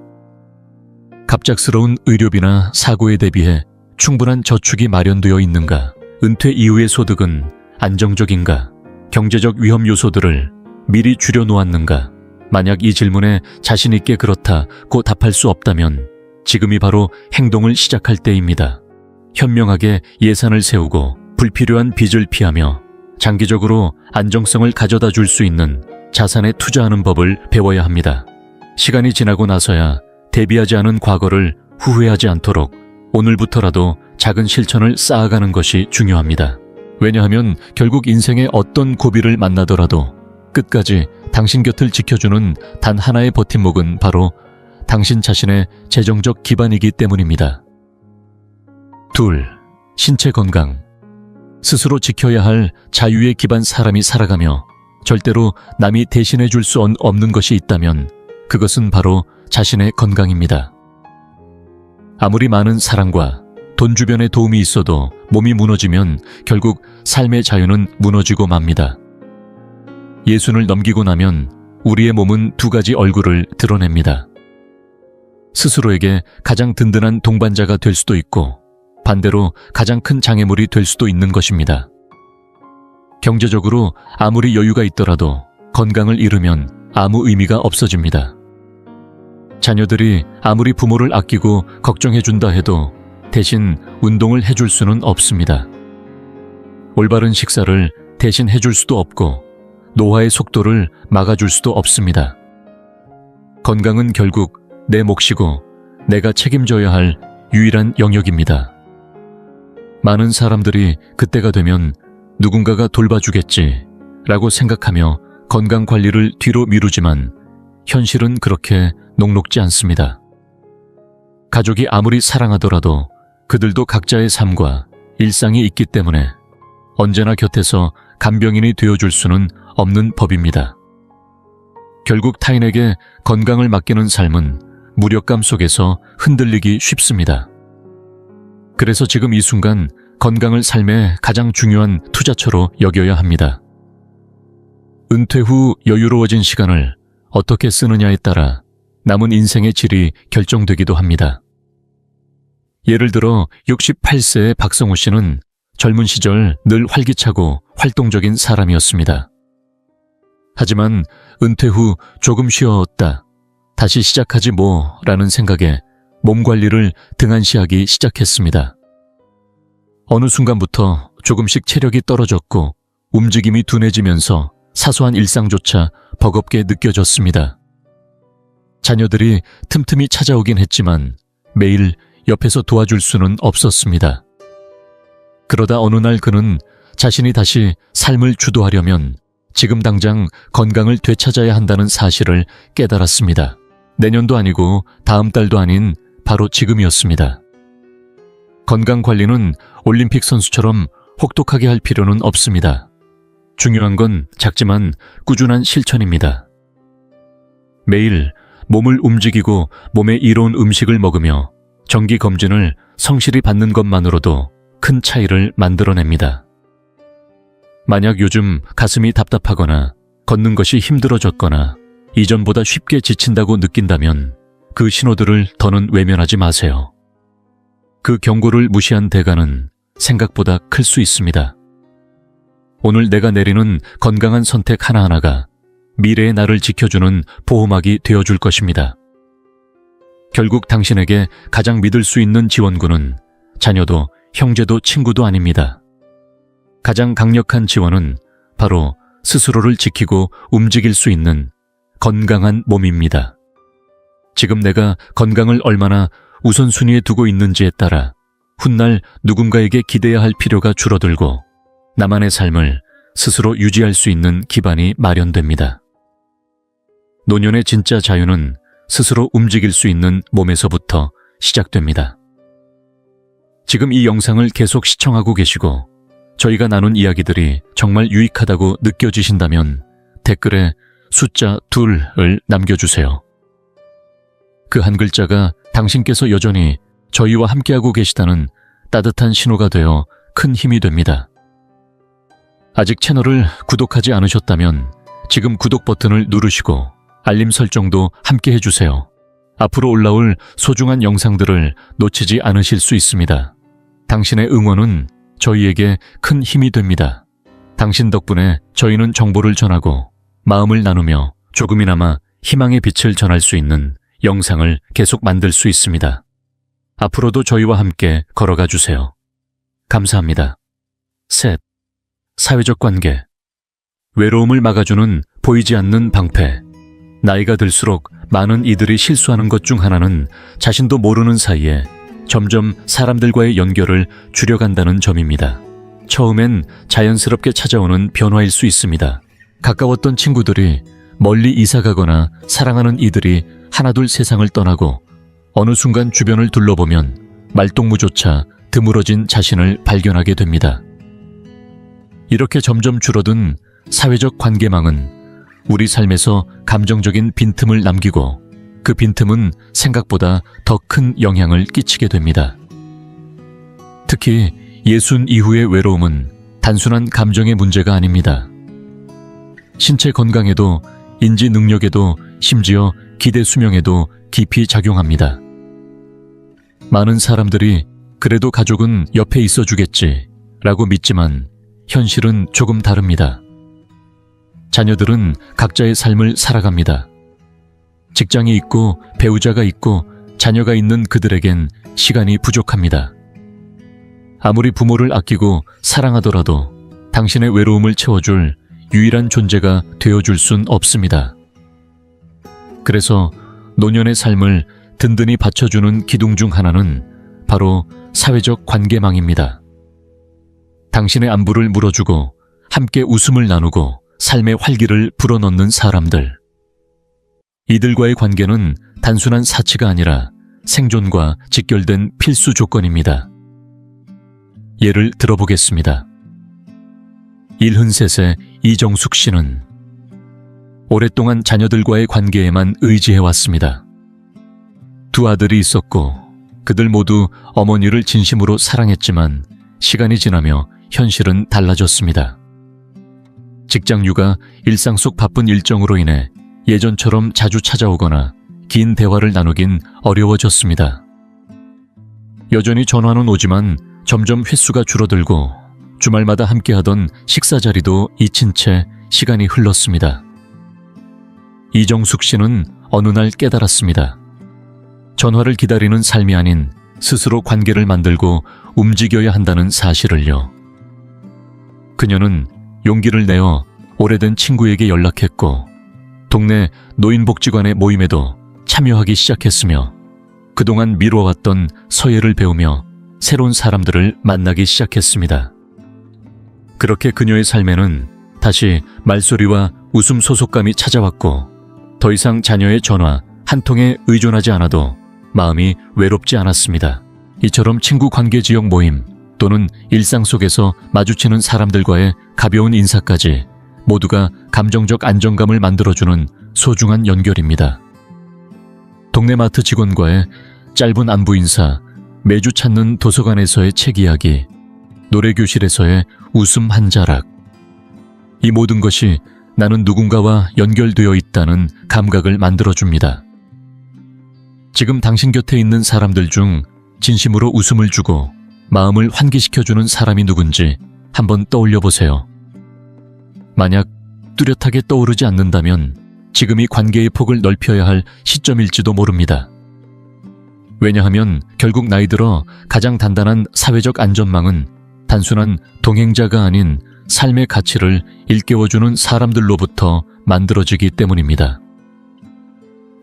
갑작스러운 의료비나 사고에 대비해 충분한 저축이 마련되어 있는가? 은퇴 이후의 소득은 안정적인가? 경제적 위험 요소들을 미리 줄여놓았는가? 만약 이 질문에 자신 있게 그렇다고 답할 수 없다면 지금이 바로 행동을 시작할 때입니다. 현명하게 예산을 세우고 불필요한 빚을 피하며 장기적으로 안정성을 가져다 줄 수 있는 자산에 투자하는 법을 배워야 합니다. 시간이 지나고 나서야 대비하지 않은 과거를 후회하지 않도록 오늘부터라도 작은 실천을 쌓아가는 것이 중요합니다. 왜냐하면 결국 인생의 어떤 고비를 만나더라도 끝까지 당신 곁을 지켜주는 단 하나의 버팀목은 바로 당신 자신의 재정적 기반이기 때문입니다. 2. 신체 건강. 스스로 지켜야 할 자유의 기반 사람이 살아가며 절대로 남이 대신해 줄 수 없는 것이 있다면 그것은 바로 자신의 건강입니다. 아무리 많은 사랑과 돈 주변의 도움이 있어도 몸이 무너지면 결국 삶의 자유는 무너지고 맙니다. 예순을 넘기고 나면 우리의 몸은 두 가지 얼굴을 드러냅니다. 스스로에게 가장 든든한 동반자가 될 수도 있고 반대로 가장 큰 장애물이 될 수도 있는 것입니다. 경제적으로 아무리 여유가 있더라도 건강을 잃으면 아무 의미가 없어집니다. 자녀들이 아무리 부모를 아끼고 걱정해준다 해도 대신 운동을 해줄 수는 없습니다. 올바른 식사를 대신 해줄 수도 없고 노화의 속도를 막아줄 수도 없습니다. 건강은 결국 내 몫이고 내가 책임져야 할 유일한 영역입니다. 많은 사람들이 그때가 되면 누군가가 돌봐주겠지 라고 생각하며 건강 관리를 뒤로 미루지만 현실은 그렇게 녹록지 않습니다. 가족이 아무리 사랑하더라도 그들도 각자의 삶과 일상이 있기 때문에 언제나 곁에서 간병인이 되어줄 수는 없는 법입니다. 결국 타인에게 건강을 맡기는 삶은 무력감 속에서 흔들리기 쉽습니다. 그래서 지금 이 순간 건강을 삶의 가장 중요한 투자처로 여겨야 합니다. 은퇴 후 여유로워진 시간을 어떻게 쓰느냐에 따라 남은 인생의 질이 결정되기도 합니다. 예를 들어 68세의 박성호 씨는 젊은 시절 늘 활기차고 활동적인 사람이었습니다. 하지만 은퇴 후 조금 쉬었다, 다시 시작하지 뭐라는 생각에 몸 관리를 등한시하기 시작했습니다. 어느 순간부터 조금씩 체력이 떨어졌고 움직임이 둔해지면서 사소한 일상조차 버겁게 느껴졌습니다. 자녀들이 틈틈이 찾아오긴 했지만 매일 옆에서 도와줄 수는 없었습니다. 그러다 어느 날 그는 자신이 다시 삶을 주도하려면 지금 당장 건강을 되찾아야 한다는 사실을 깨달았습니다. 내년도 아니고 다음 달도 아닌 바로 지금이었습니다. 건강관리는 올림픽 선수처럼 혹독하게 할 필요는 없습니다. 중요한 건 작지만 꾸준한 실천입니다. 매일 몸을 움직이고 몸에 이로운 음식을 먹으며 정기검진을 성실히 받는 것만으로도 큰 차이를 만들어냅니다. 만약 요즘 가슴이 답답하거나 걷는 것이 힘들어졌거나 이전보다 쉽게 지친다고 느낀다면 그 신호들을 더는 외면하지 마세요. 그 경고를 무시한 대가는 생각보다 클 수 있습니다. 오늘 내가 내리는 건강한 선택 하나하나가 미래의 나를 지켜주는 보호막이 되어줄 것입니다. 결국 당신에게 가장 믿을 수 있는 지원군은 자녀도 형제도 친구도 아닙니다. 가장 강력한 지원은 바로 스스로를 지키고 움직일 수 있는 건강한 몸입니다. 지금 내가 건강을 얼마나 우선순위에 두고 있는지에 따라 훗날 누군가에게 기대야 할 필요가 줄어들고 나만의 삶을 스스로 유지할 수 있는 기반이 마련됩니다. 노년의 진짜 자유는 스스로 움직일 수 있는 몸에서부터 시작됩니다. 지금 이 영상을 계속 시청하고 계시고 저희가 나눈 이야기들이 정말 유익하다고 느껴지신다면 댓글에 숫자 2를 남겨주세요. 그 한 글자가 당신께서 여전히 저희와 함께하고 계시다는 따뜻한 신호가 되어 큰 힘이 됩니다. 아직 채널을 구독하지 않으셨다면 지금 구독 버튼을 누르시고 알림 설정도 함께 해주세요. 앞으로 올라올 소중한 영상들을 놓치지 않으실 수 있습니다. 당신의 응원은 저희에게 큰 힘이 됩니다. 당신 덕분에 저희는 정보를 전하고 마음을 나누며 조금이나마 희망의 빛을 전할 수 있는 영상을 계속 만들 수 있습니다. 앞으로도 저희와 함께 걸어가 주세요. 감사합니다. 셋. 사회적 관계. 외로움을 막아주는 보이지 않는 방패. 나이가 들수록 많은 이들이 실수하는 것 중 하나는 자신도 모르는 사이에 점점 사람들과의 연결을 줄여간다는 점입니다. 처음엔 자연스럽게 찾아오는 변화일 수 있습니다. 가까웠던 친구들이 멀리 이사가거나 사랑하는 이들이 하나둘 세상을 떠나고 어느 순간 주변을 둘러보면 말동무조차 드물어진 자신을 발견하게 됩니다. 이렇게 점점 줄어든 사회적 관계망은 우리 삶에서 감정적인 빈틈을 남기고 그 빈틈은 생각보다 더 큰 영향을 끼치게 됩니다. 특히 60 이후의 외로움은 단순한 감정의 문제가 아닙니다. 신체 건강에도 인지 능력에도 심지어 기대 수명에도 깊이 작용합니다. 많은 사람들이 그래도 가족은 옆에 있어주겠지 라고 믿지만 현실은 조금 다릅니다. 자녀들은 각자의 삶을 살아갑니다. 직장이 있고 배우자가 있고 자녀가 있는 그들에겐 시간이 부족합니다. 아무리 부모를 아끼고 사랑하더라도 당신의 외로움을 채워줄 유일한 존재가 되어줄 순 없습니다. 그래서 노년의 삶을 든든히 받쳐주는 기둥 중 하나는 바로 사회적 관계망입니다. 당신의 안부를 물어주고 함께 웃음을 나누고 삶의 활기를 불어넣는 사람들. 이들과의 관계는 단순한 사치가 아니라 생존과 직결된 필수 조건입니다. 예를 들어보겠습니다. 일흔셋의 이정숙 씨는 오랫동안 자녀들과의 관계에만 의지해왔습니다. 두 아들이 있었고 그들 모두 어머니를 진심으로 사랑했지만 시간이 지나며 현실은 달라졌습니다. 직장 육아, 일상 속 바쁜 일정으로 인해 예전처럼 자주 찾아오거나 긴 대화를 나누긴 어려워졌습니다. 여전히 전화는 오지만 점점 횟수가 줄어들고 주말마다 함께하던 식사 자리도 잊힌 채 시간이 흘렀습니다. 이정숙 씨는 어느 날 깨달았습니다. 전화를 기다리는 삶이 아닌 스스로 관계를 만들고 움직여야 한다는 사실을요. 그녀는 용기를 내어 오래된 친구에게 연락했고 동네 노인복지관의 모임에도 참여하기 시작했으며 그동안 미뤄왔던 서예를 배우며 새로운 사람들을 만나기 시작했습니다. 그렇게 그녀의 삶에는 다시 말소리와 웃음 소속감이 찾아왔고 더 이상 자녀의 전화 한 통에 의존하지 않아도 마음이 외롭지 않았습니다. 이처럼 친구 관계 지역 모임 또는 일상 속에서 마주치는 사람들과의 가벼운 인사까지 모두가 감정적 안정감을 만들어주는 소중한 연결입니다. 동네 마트 직원과의 짧은 안부 인사, 매주 찾는 도서관에서의 책 이야기, 노래교실에서의 웃음 한 자락. 이 모든 것이 나는 누군가와 연결되어 있다는 감각을 만들어줍니다. 지금 당신 곁에 있는 사람들 중 진심으로 웃음을 주고 마음을 환기시켜주는 사람이 누군지 한번 떠올려 보세요. 만약 뚜렷하게 떠오르지 않는다면 지금이 관계의 폭을 넓혀야 할 시점일지도 모릅니다. 왜냐하면 결국 나이 들어 가장 단단한 사회적 안전망은 단순한 동행자가 아닌 삶의 가치를 일깨워주는 사람들로부터 만들어지기 때문입니다.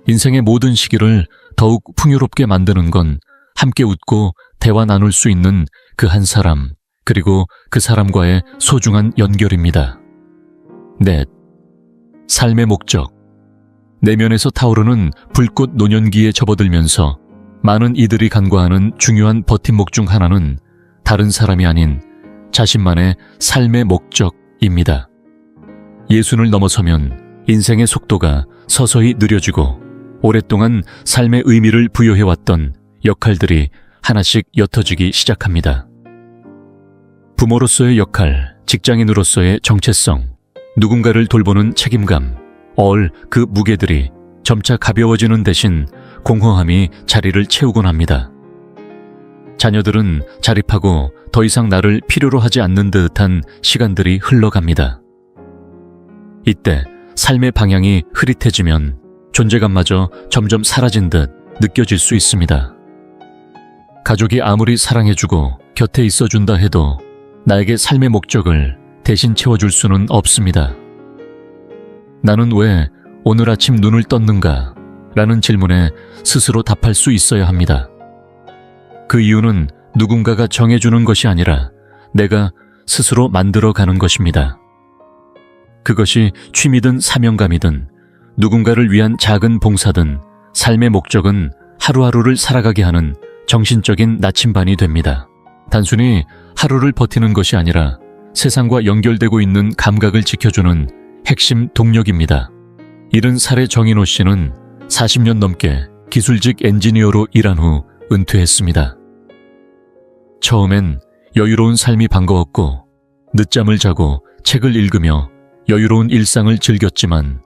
인생의 모든 시기를 더욱 풍요롭게 만드는 건 함께 웃고 대화 나눌 수 있는 그 한 사람, 그리고 그 사람과의 소중한 연결입니다. 넷, 삶의 목적. 내면에서 타오르는 불꽃 노년기에 접어들면서 많은 이들이 간과하는 중요한 버팀목 중 하나는 다른 사람이 아닌 자신만의 삶의 목적입니다. 예순을 넘어서면 인생의 속도가 서서히 느려지고 오랫동안 삶의 의미를 부여해왔던 역할들이 하나씩 옅어지기 시작합니다. 부모로서의 역할, 직장인으로서의 정체성, 누군가를 돌보는 책임감, 그 무게들이 점차 가벼워지는 대신 공허함이 자리를 채우곤 합니다. 자녀들은 자립하고 더 이상 나를 필요로 하지 않는 듯한 시간들이 흘러갑니다. 이때 삶의 방향이 흐릿해지면 존재감마저 점점 사라진 듯 느껴질 수 있습니다. 가족이 아무리 사랑해주고 곁에 있어준다 해도 나에게 삶의 목적을 대신 채워줄 수는 없습니다. 나는 왜 오늘 아침 눈을 떴는가? 라는 질문에 스스로 답할 수 있어야 합니다. 그 이유는 누군가가 정해주는 것이 아니라 내가 스스로 만들어가는 것입니다. 그것이 취미든 사명감이든 누군가를 위한 작은 봉사든 삶의 목적은 하루하루를 살아가게 하는 정신적인 나침반이 됩니다. 단순히 하루를 버티는 것이 아니라 세상과 연결되고 있는 감각을 지켜주는 핵심 동력입니다. 70살의 정인호 씨는 40년 넘게 기술직 엔지니어로 일한 후 은퇴했습니다. 처음엔 여유로운 삶이 반가웠고 늦잠을 자고 책을 읽으며 여유로운 일상을 즐겼지만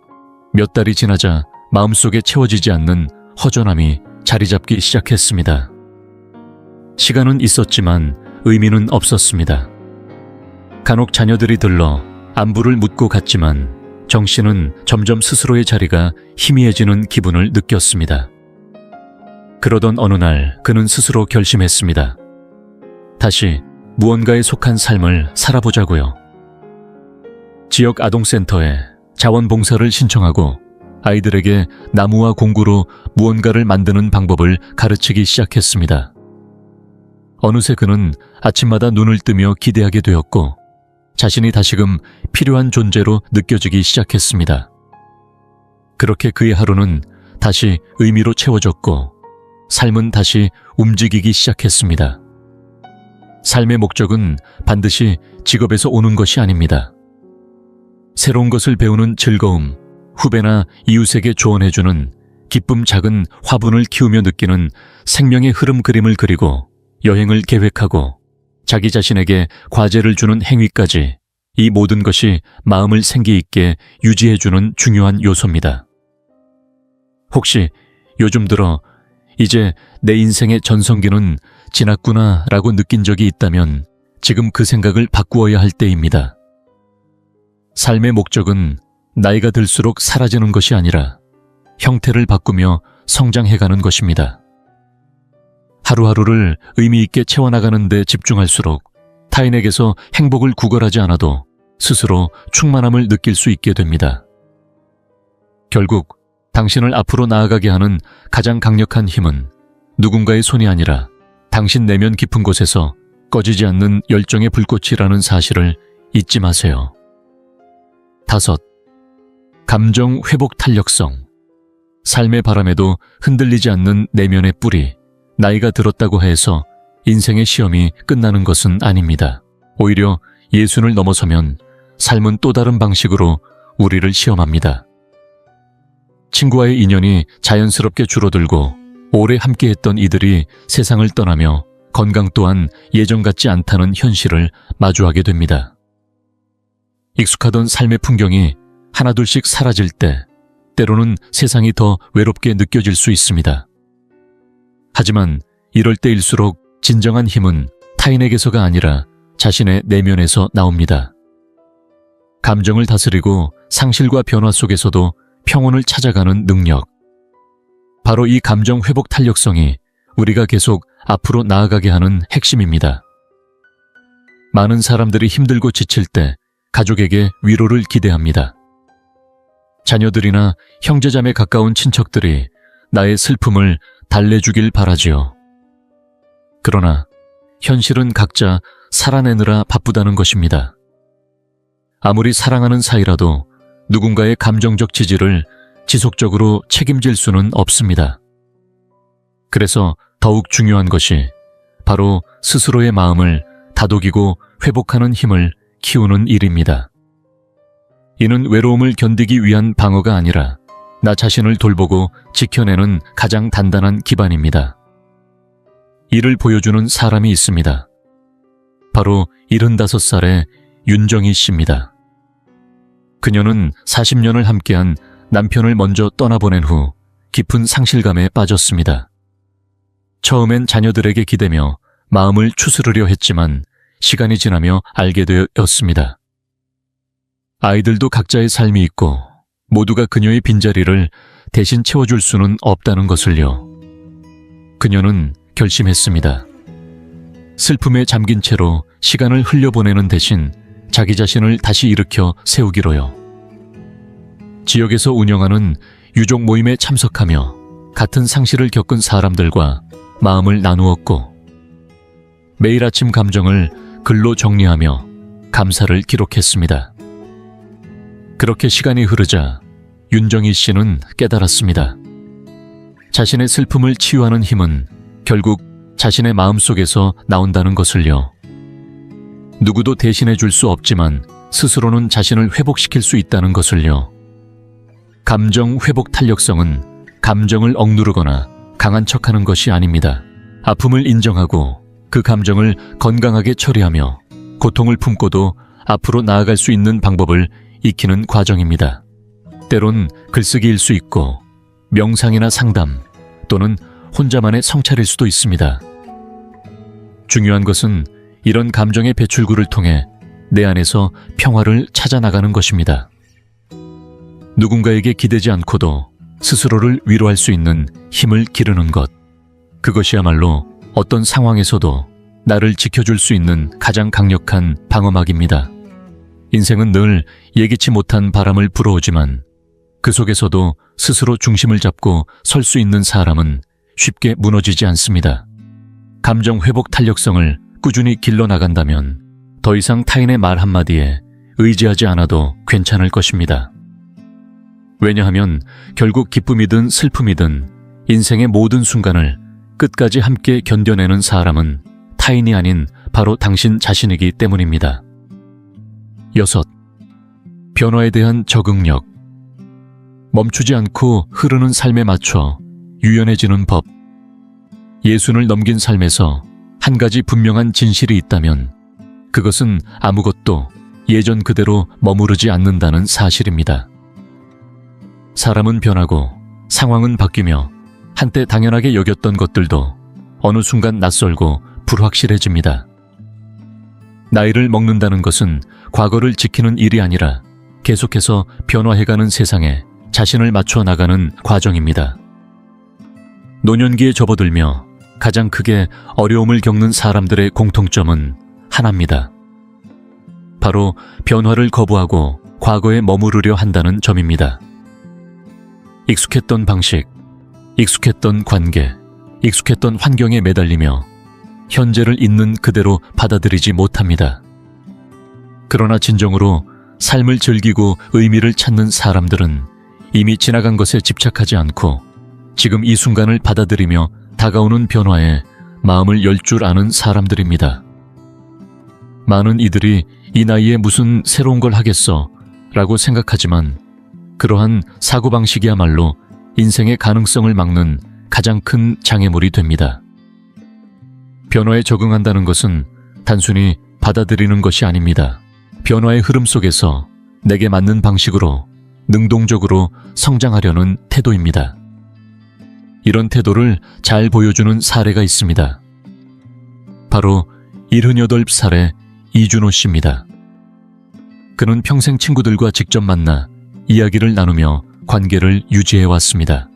몇 달이 지나자 마음속에 채워지지 않는 허전함이 자리 잡기 시작했습니다. 시간은 있었지만 의미는 없었습니다. 간혹 자녀들이 들러 안부를 묻고 갔지만 정 씨는 점점 스스로의 자리가 희미해지는 기분을 느꼈습니다. 그러던 어느 날 그는 스스로 결심했습니다. 다시 무언가에 속한 삶을 살아보자고요. 지역 아동센터에 자원봉사를 신청하고 아이들에게 나무와 공구로 무언가를 만드는 방법을 가르치기 시작했습니다. 어느새 그는 아침마다 눈을 뜨며 기대하게 되었고 자신이 다시금 필요한 존재로 느껴지기 시작했습니다. 그렇게 그의 하루는 다시 의미로 채워졌고 삶은 다시 움직이기 시작했습니다. 삶의 목적은 반드시 직업에서 오는 것이 아닙니다. 새로운 것을 배우는 즐거움, 후배나 이웃에게 조언해주는 기쁨, 작은 화분을 키우며 느끼는 생명의 흐름 그림을 그리고 여행을 계획하고 자기 자신에게 과제를 주는 행위까지 이 모든 것이 마음을 생기 있게 유지해주는 중요한 요소입니다. 혹시 요즘 들어 이제 내 인생의 전성기는 지났구나 라고 느낀 적이 있다면 지금 그 생각을 바꾸어야 할 때입니다. 삶의 목적은 나이가 들수록 사라지는 것이 아니라 형태를 바꾸며 성장해가는 것입니다. 하루하루를 의미 있게 채워나가는 데 집중할수록 타인에게서 행복을 구걸하지 않아도 스스로 충만함을 느낄 수 있게 됩니다. 결국 당신을 앞으로 나아가게 하는 가장 강력한 힘은 누군가의 손이 아니라 당신 내면 깊은 곳에서 꺼지지 않는 열정의 불꽃이라는 사실을 잊지 마세요. 5. 감정 회복 탄력성. 삶의 바람에도 흔들리지 않는 내면의 뿌리. 나이가 들었다고 해서 인생의 시험이 끝나는 것은 아닙니다. 오히려 예순을 넘어서면 삶은 또 다른 방식으로 우리를 시험합니다. 친구와의 인연이 자연스럽게 줄어들고 오래 함께했던 이들이 세상을 떠나며 건강 또한 예전 같지 않다는 현실을 마주하게 됩니다. 익숙하던 삶의 풍경이 하나둘씩 사라질 때 때로는 세상이 더 외롭게 느껴질 수 있습니다. 하지만 이럴 때일수록 진정한 힘은 타인에게서가 아니라 자신의 내면에서 나옵니다. 감정을 다스리고 상실과 변화 속에서도 평온을 찾아가는 능력. 바로 이 감정 회복 탄력성이 우리가 계속 앞으로 나아가게 하는 핵심입니다. 많은 사람들이 힘들고 지칠 때 가족에게 위로를 기대합니다. 자녀들이나 형제자매 가까운 친척들이 나의 슬픔을 달래주길 바라지요. 그러나 현실은 각자 살아내느라 바쁘다는 것입니다. 아무리 사랑하는 사이라도 누군가의 감정적 지지를 지속적으로 책임질 수는 없습니다. 그래서 더욱 중요한 것이 바로 스스로의 마음을 다독이고 회복하는 힘을 키우는 일입니다. 이는 외로움을 견디기 위한 방어가 아니라 나 자신을 돌보고 지켜내는 가장 단단한 기반입니다. 이를 보여주는 사람이 있습니다. 바로 75살의 윤정희 씨입니다. 그녀는 40년을 함께한 남편을 먼저 떠나보낸 후 깊은 상실감에 빠졌습니다. 처음엔 자녀들에게 기대며 마음을 추스르려 했지만 시간이 지나며 알게 되었습니다. 아이들도 각자의 삶이 있고 모두가 그녀의 빈자리를 대신 채워줄 수는 없다는 것을요. 그녀는 결심했습니다. 슬픔에 잠긴 채로 시간을 흘려보내는 대신 자기 자신을 다시 일으켜 세우기로요. 지역에서 운영하는 유족 모임에 참석하며 같은 상실을 겪은 사람들과 마음을 나누었고 매일 아침 감정을 글로 정리하며 감사를 기록했습니다. 그렇게 시간이 흐르자 윤정희 씨는 깨달았습니다. 자신의 슬픔을 치유하는 힘은 결국 자신의 마음속에서 나온다는 것을요. 누구도 대신해 줄 수 없지만 스스로는 자신을 회복시킬 수 있다는 것을요. 감정 회복 탄력성은 감정을 억누르거나 강한 척하는 것이 아닙니다. 아픔을 인정하고 그 감정을 건강하게 처리하며 고통을 품고도 앞으로 나아갈 수 있는 방법을 익히는 과정입니다. 때론 글쓰기일 수 있고 명상이나 상담 또는 혼자만의 성찰일 수도 있습니다. 중요한 것은 이런 감정의 배출구를 통해 내 안에서 평화를 찾아나가는 것입니다. 누군가에게 기대지 않고도 스스로를 위로할 수 있는 힘을 기르는 것. 그것이야말로 어떤 상황에서도 나를 지켜줄 수 있는 가장 강력한 방어막입니다. 인생은 늘 예기치 못한 바람을 불어오지만 그 속에서도 스스로 중심을 잡고 설 수 있는 사람은 쉽게 무너지지 않습니다. 감정 회복 탄력성을 꾸준히 길러나간다면 더 이상 타인의 말 한마디에 의지하지 않아도 괜찮을 것입니다. 왜냐하면 결국 기쁨이든 슬픔이든 인생의 모든 순간을 끝까지 함께 견뎌내는 사람은 타인이 아닌 바로 당신 자신이기 때문입니다. 6. 변화에 대한 적응력. 멈추지 않고 흐르는 삶에 맞춰 유연해지는 법. 예순을 넘긴 삶에서 한 가지 분명한 진실이 있다면 그것은 아무것도 예전 그대로 머무르지 않는다는 사실입니다. 사람은 변하고 상황은 바뀌며 한때 당연하게 여겼던 것들도 어느 순간 낯설고 불확실해집니다. 나이를 먹는다는 것은 과거를 지키는 일이 아니라 계속해서 변화해가는 세상에 자신을 맞춰 나가는 과정입니다. 노년기에 접어들며 가장 크게 어려움을 겪는 사람들의 공통점은 하나입니다. 바로 변화를 거부하고 과거에 머무르려 한다는 점입니다. 익숙했던 방식, 익숙했던 관계, 익숙했던 환경에 매달리며 현재를 있는 그대로 받아들이지 못합니다. 그러나 진정으로 삶을 즐기고 의미를 찾는 사람들은 이미 지나간 것에 집착하지 않고 지금 이 순간을 받아들이며 다가오는 변화에 마음을 열 줄 아는 사람들입니다. 많은 이들이 이 나이에 무슨 새로운 걸 하겠어 라고 생각하지만 그러한 사고방식이야말로 인생의 가능성을 막는 가장 큰 장애물이 됩니다. 변화에 적응한다는 것은 단순히 받아들이는 것이 아닙니다. 변화의 흐름 속에서 내게 맞는 방식으로 능동적으로 성장하려는 태도입니다. 이런 태도를 잘 보여주는 사례가 있습니다. 바로 78살의 이준호 씨입니다. 그는 평생 친구들과 직접 만나 이야기를 나누며 관계를 유지해왔습니다.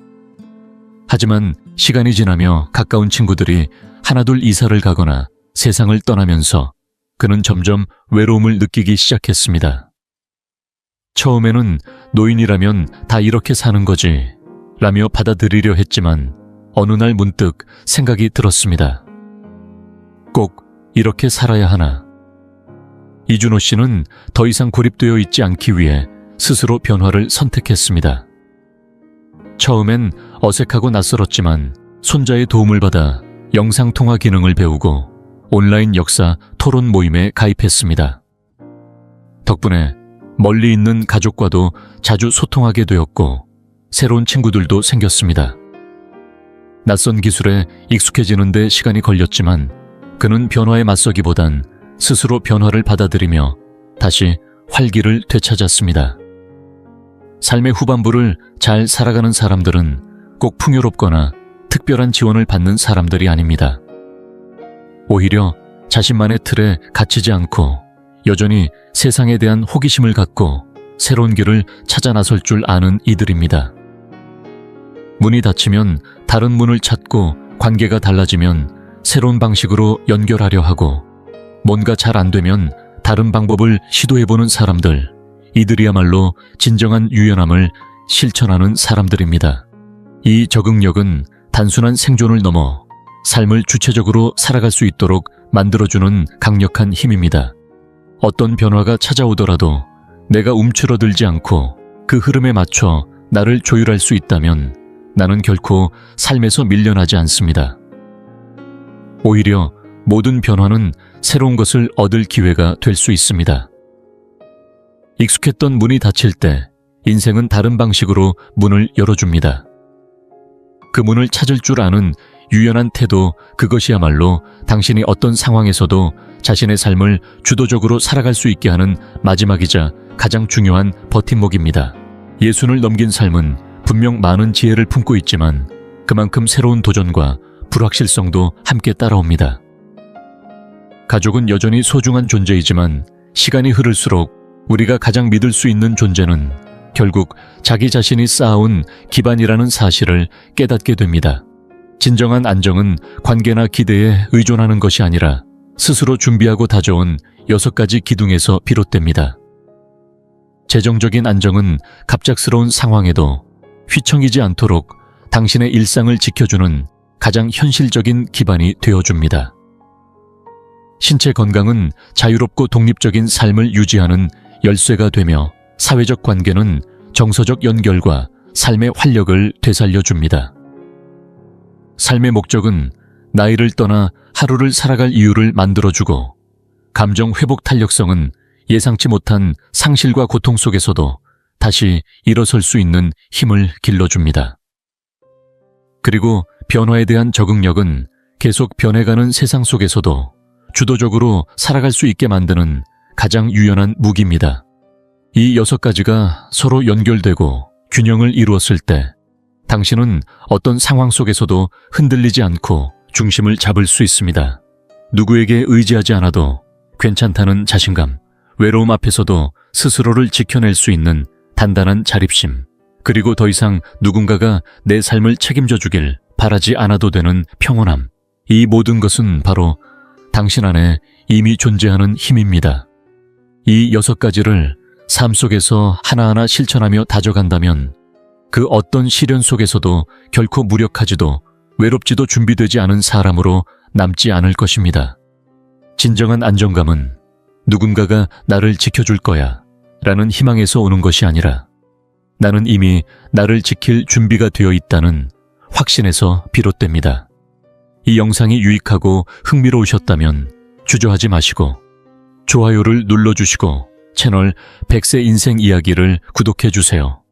하지만 시간이 지나며 가까운 친구들이 하나둘 이사를 가거나 세상을 떠나면서 그는 점점 외로움을 느끼기 시작했습니다. 처음에는 노인이라면 다 이렇게 사는 거지 라며 받아들이려 했지만 어느 날 문득 생각이 들었습니다. 꼭 이렇게 살아야 하나? 이준호 씨는 더 이상 고립되어 있지 않기 위해 스스로 변화를 선택했습니다. 처음엔 어색하고 낯설었지만 손자의 도움을 받아 영상통화 기능을 배우고 온라인 역사 토론 모임에 가입했습니다. 덕분에 멀리 있는 가족과도 자주 소통하게 되었고 새로운 친구들도 생겼습니다. 낯선 기술에 익숙해지는 데 시간이 걸렸지만 그는 변화에 맞서기보단 스스로 변화를 받아들이며 다시 활기를 되찾았습니다. 삶의 후반부를 잘 살아가는 사람들은 꼭 풍요롭거나 특별한 지원을 받는 사람들이 아닙니다. 오히려 자신만의 틀에 갇히지 않고 여전히 세상에 대한 호기심을 갖고 새로운 길을 찾아 나설 줄 아는 이들입니다. 문이 닫히면 다른 문을 찾고 관계가 달라지면 새로운 방식으로 연결하려 하고 뭔가 잘 안 되면 다른 방법을 시도해보는 사람들, 이들이야말로 진정한 유연함을 실천하는 사람들입니다. 이 적응력은 단순한 생존을 넘어 삶을 주체적으로 살아갈 수 있도록 만들어주는 강력한 힘입니다. 어떤 변화가 찾아오더라도 내가 움츠러들지 않고 그 흐름에 맞춰 나를 조율할 수 있다면 나는 결코 삶에서 밀려나지 않습니다. 오히려 모든 변화는 새로운 것을 얻을 기회가 될 수 있습니다. 익숙했던 문이 닫힐 때 인생은 다른 방식으로 문을 열어줍니다. 그 문을 찾을 줄 아는 유연한 태도, 그것이야말로 당신이 어떤 상황에서도 자신의 삶을 주도적으로 살아갈 수 있게 하는 마지막이자 가장 중요한 버팀목입니다. 60을 넘긴 삶은 분명 많은 지혜를 품고 있지만 그만큼 새로운 도전과 불확실성도 함께 따라옵니다. 가족은 여전히 소중한 존재이지만 시간이 흐를수록 우리가 가장 믿을 수 있는 존재는 결국 자기 자신이 쌓아온 기반이라는 사실을 깨닫게 됩니다. 진정한 안정은 관계나 기대에 의존하는 것이 아니라 스스로 준비하고 다져온 6가지 기둥에서 비롯됩니다. 재정적인 안정은 갑작스러운 상황에도 휘청이지 않도록 당신의 일상을 지켜주는 가장 현실적인 기반이 되어줍니다. 신체 건강은 자유롭고 독립적인 삶을 유지하는 열쇠가 되며 사회적 관계는 정서적 연결과 삶의 활력을 되살려줍니다. 삶의 목적은 나이를 떠나 하루를 살아갈 이유를 만들어주고 감정 회복 탄력성은 예상치 못한 상실과 고통 속에서도 다시 일어설 수 있는 힘을 길러줍니다. 그리고 변화에 대한 적응력은 계속 변해가는 세상 속에서도 주도적으로 살아갈 수 있게 만드는 가장 유연한 무기입니다. 이 6가지가 서로 연결되고 균형을 이루었을 때 당신은 어떤 상황 속에서도 흔들리지 않고 중심을 잡을 수 있습니다. 누구에게 의지하지 않아도 괜찮다는 자신감, 외로움 앞에서도 스스로를 지켜낼 수 있는 단단한 자립심, 그리고 더 이상 누군가가 내 삶을 책임져 주길 바라지 않아도 되는 평온함, 이 모든 것은 바로 당신 안에 이미 존재하는 힘입니다. 이 6가지를 삶 속에서 하나하나 실천하며 다져간다면 그 어떤 시련 속에서도 결코 무력하지도 외롭지도 준비되지 않은 사람으로 남지 않을 것입니다. 진정한 안정감은 누군가가 나를 지켜줄 거야 라는 희망에서 오는 것이 아니라 나는 이미 나를 지킬 준비가 되어 있다는 확신에서 비롯됩니다. 이 영상이 유익하고 흥미로우셨다면 주저하지 마시고 좋아요를 눌러주시고 채널 100세 인생 이야기를 구독해주세요.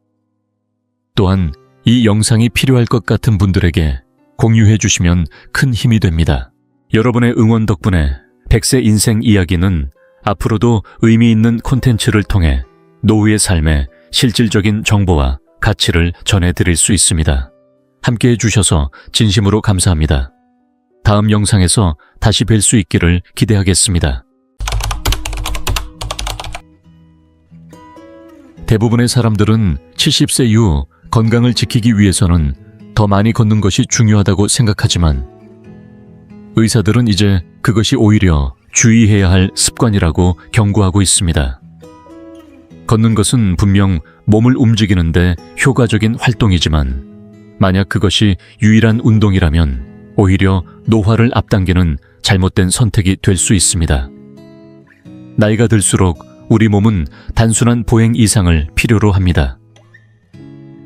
또한 이 영상이 필요할 것 같은 분들에게 공유해 주시면 큰 힘이 됩니다. 여러분의 응원 덕분에 100세 인생 이야기는 앞으로도 의미 있는 콘텐츠를 통해 노후의 삶에 실질적인 정보와 가치를 전해드릴 수 있습니다. 함께 해주셔서 진심으로 감사합니다. 다음 영상에서 다시 뵐 수 있기를 기대하겠습니다. 대부분의 사람들은 70세 이후 건강을 지키기 위해서는 더 많이 걷는 것이 중요하다고 생각하지만 의사들은 이제 그것이 오히려 주의해야 할 습관이라고 경고하고 있습니다. 걷는 것은 분명 몸을 움직이는데 효과적인 활동이지만 만약 그것이 유일한 운동이라면 오히려 노화를 앞당기는 잘못된 선택이 될 수 있습니다. 나이가 들수록 우리 몸은 단순한 보행 이상을 필요로 합니다.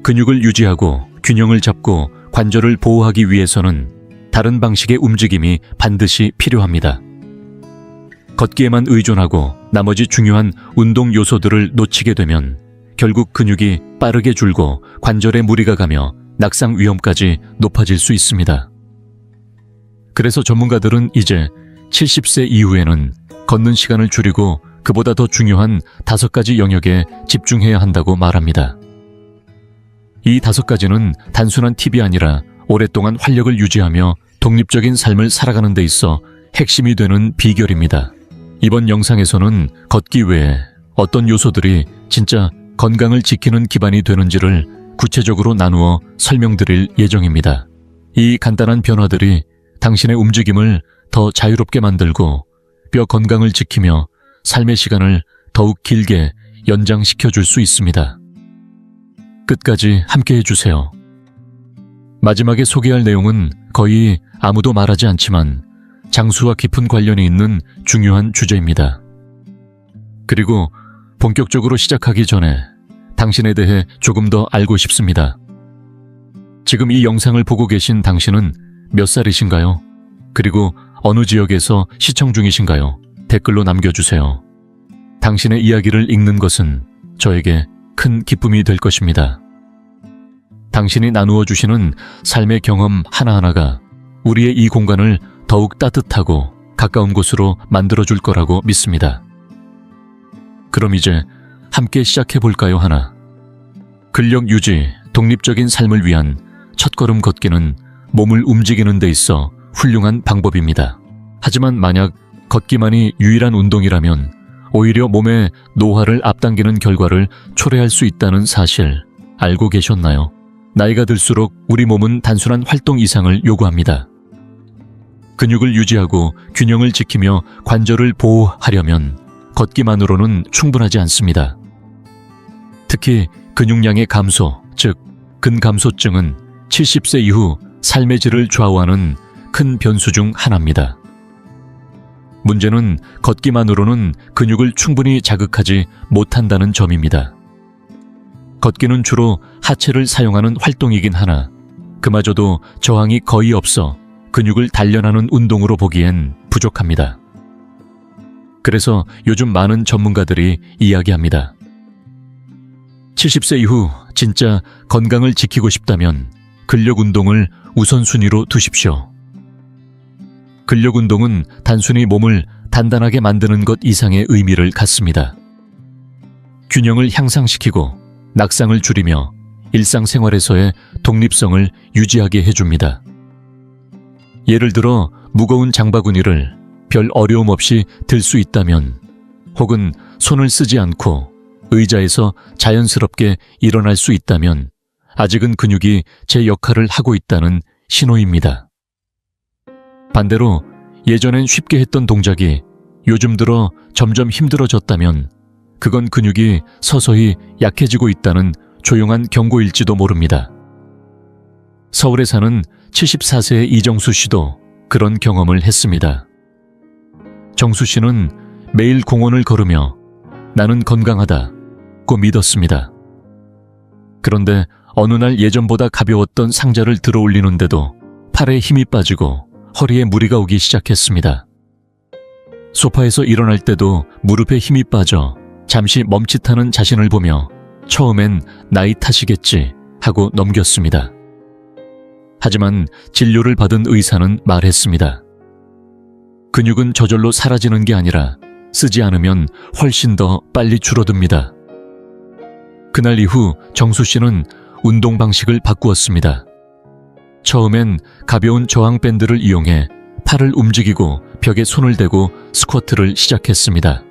근육을 유지하고 균형을 잡고 관절을 보호하기 위해서는 다른 방식의 움직임이 반드시 필요합니다. 걷기에만 의존하고 나머지 중요한 운동 요소들을 놓치게 되면 결국 근육이 빠르게 줄고 관절에 무리가 가며 낙상 위험까지 높아질 수 있습니다. 그래서 전문가들은 이제 70세 이후에는 걷는 시간을 줄이고 그보다 더 중요한 5가지 영역에 집중해야 한다고 말합니다. 이 5가지는 단순한 팁이 아니라 오랫동안 활력을 유지하며 독립적인 삶을 살아가는 데 있어 핵심이 되는 비결입니다. 이번 영상에서는 걷기 외에 어떤 요소들이 진짜 건강을 지키는 기반이 되는지를 구체적으로 나누어 설명드릴 예정입니다. 이 간단한 변화들이 당신의 움직임을 더 자유롭게 만들고 뼈 건강을 지키며 삶의 시간을 더욱 길게 연장시켜 줄 수 있습니다. 끝까지 함께 해주세요. 마지막에 소개할 내용은 거의 아무도 말하지 않지만 장수와 깊은 관련이 있는 중요한 주제입니다. 그리고 본격적으로 시작하기 전에 당신에 대해 조금 더 알고 싶습니다. 지금 이 영상을 보고 계신 당신은 몇 살이신가요? 그리고 어느 지역에서 시청 중이신가요? 댓글로 남겨주세요. 당신의 이야기를 읽는 것은 저에게 큰 기쁨이 될 것입니다. 당신이 나누어 주시는 삶의 경험 하나하나가 우리의 이 공간을 더욱 따뜻하고 가까운 곳으로 만들어줄 거라고 믿습니다. 그럼 이제 함께 시작해볼까요? 하나. 근력 유지, 독립적인 삶을 위한 첫걸음 걷기는 몸을 움직이는 데 있어 훌륭한 방법입니다. 하지만 만약 걷기만이 유일한 운동이라면 오히려 몸의 노화를 앞당기는 결과를 초래할 수 있다는 사실 알고 계셨나요? 나이가 들수록 우리 몸은 단순한 활동 이상을 요구합니다. 근육을 유지하고 균형을 지키며 관절을 보호하려면 걷기만으로는 충분하지 않습니다. 특히 근육량의 감소, 즉 근감소증은 70세 이후 삶의 질을 좌우하는 큰 변수 중 하나입니다. 문제는 걷기만으로는 근육을 충분히 자극하지 못한다는 점입니다. 걷기는 주로 하체를 사용하는 활동이긴 하나 그마저도 저항이 거의 없어 근육을 단련하는 운동으로 보기엔 부족합니다. 그래서 요즘 많은 전문가들이 이야기합니다. 70세 이후 진짜 건강을 지키고 싶다면 근력 운동을 우선순위로 두십시오. 근력 운동은 단순히 몸을 단단하게 만드는 것 이상의 의미를 갖습니다. 균형을 향상시키고 낙상을 줄이며 일상생활에서의 독립성을 유지하게 해줍니다. 예를 들어 무거운 장바구니를 별 어려움 없이 들 수 있다면 혹은 손을 쓰지 않고 의자에서 자연스럽게 일어날 수 있다면 아직은 근육이 제 역할을 하고 있다는 신호입니다. 반대로 예전엔 쉽게 했던 동작이 요즘 들어 점점 힘들어졌다면 그건 근육이 서서히 약해지고 있다는 조용한 경고일지도 모릅니다. 서울에 사는 74세의 이정수 씨도 그런 경험을 했습니다. 정수 씨는 매일 공원을 걸으며 나는 건강하다고 믿었습니다. 그런데 어느 날 예전보다 가벼웠던 상자를 들어 올리는데도 팔에 힘이 빠지고 허리에 무리가 오기 시작했습니다. 소파에서 일어날 때도 무릎에 힘이 빠져 잠시 멈칫하는 자신을 보며 처음엔 나이 탓이겠지 하고 넘겼습니다. 하지만 진료를 받은 의사는 말했습니다. 근육은 저절로 사라지는 게 아니라 쓰지 않으면 훨씬 더 빨리 줄어듭니다. 그날 이후 정수 씨는 운동 방식을 바꾸었습니다. 처음엔 가벼운 저항 밴드를 이용해 팔을 움직이고 벽에 손을 대고 스쿼트를 시작했습니다.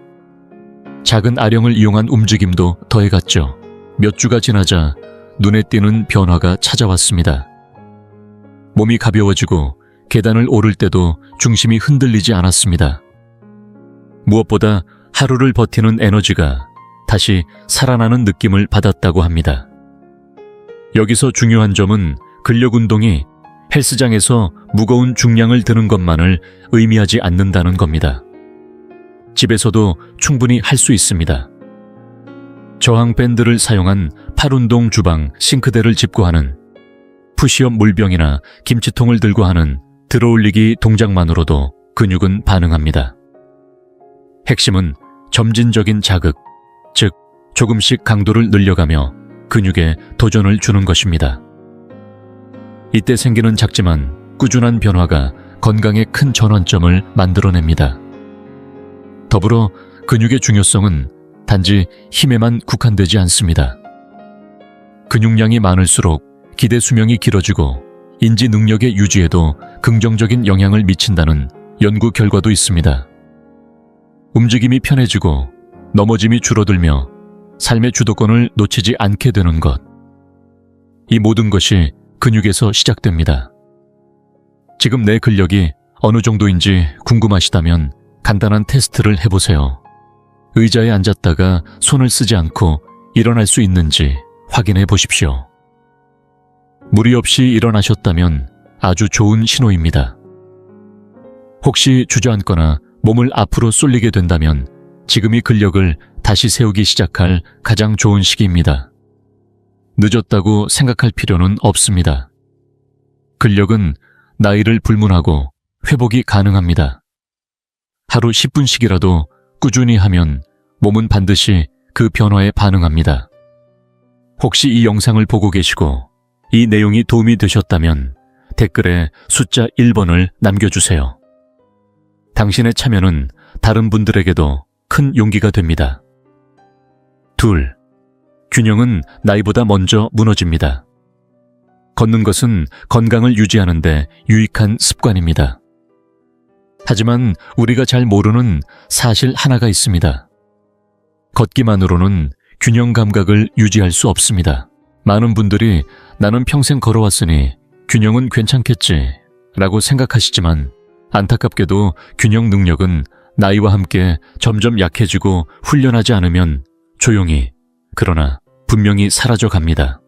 작은 아령을 이용한 움직임도 더해갔죠. 몇 주가 지나자 눈에 띄는 변화가 찾아왔습니다. 몸이 가벼워지고 계단을 오를 때도 중심이 흔들리지 않았습니다. 무엇보다 하루를 버티는 에너지가 다시 살아나는 느낌을 받았다고 합니다. 여기서 중요한 점은 근력 운동이 헬스장에서 무거운 중량을 드는 것만을 의미하지 않는다는 겁니다. 집에서도 충분히 할 수 있습니다. 저항 밴드를 사용한 팔 운동 주방 싱크대를 짚고 하는, 푸시업 물병이나 김치통을 들고 하는 들어올리기 동작만으로도 근육은 반응합니다. 핵심은 점진적인 자극, 즉 조금씩 강도를 늘려가며 근육에 도전을 주는 것입니다. 이때 생기는 작지만 꾸준한 변화가 건강에 큰 전환점을 만들어냅니다. 더불어 근육의 중요성은 단지 힘에만 국한되지 않습니다. 근육량이 많을수록 기대 수명이 길어지고 인지 능력의 유지에도 긍정적인 영향을 미친다는 연구 결과도 있습니다. 움직임이 편해지고 넘어짐이 줄어들며 삶의 주도권을 놓치지 않게 되는 것. 이 모든 것이 근육에서 시작됩니다. 지금 내 근력이 어느 정도인지 궁금하시다면 간단한 테스트를 해보세요. 의자에 앉았다가 손을 쓰지 않고 일어날 수 있는지 확인해 보십시오. 무리 없이 일어나셨다면 아주 좋은 신호입니다. 혹시 주저앉거나 몸을 앞으로 쏠리게 된다면 지금이 근력을 다시 세우기 시작할 가장 좋은 시기입니다. 늦었다고 생각할 필요는 없습니다. 근력은 나이를 불문하고 회복이 가능합니다. 하루 10분씩이라도 꾸준히 하면 몸은 반드시 그 변화에 반응합니다. 혹시 이 영상을 보고 계시고 이 내용이 도움이 되셨다면 댓글에 숫자 1번을 남겨주세요. 당신의 참여는 다른 분들에게도 큰 용기가 됩니다. 2. 균형은 나이보다 먼저 무너집니다. 걷는 것은 건강을 유지하는 데 유익한 습관입니다. 하지만 우리가 잘 모르는 사실 하나가 있습니다. 걷기만으로는 균형 감각을 유지할 수 없습니다. 많은 분들이 나는 평생 걸어왔으니 균형은 괜찮겠지 라고 생각하시지만 안타깝게도 균형 능력은 나이와 함께 점점 약해지고 훈련하지 않으면 조용히, 그러나 분명히 사라져갑니다.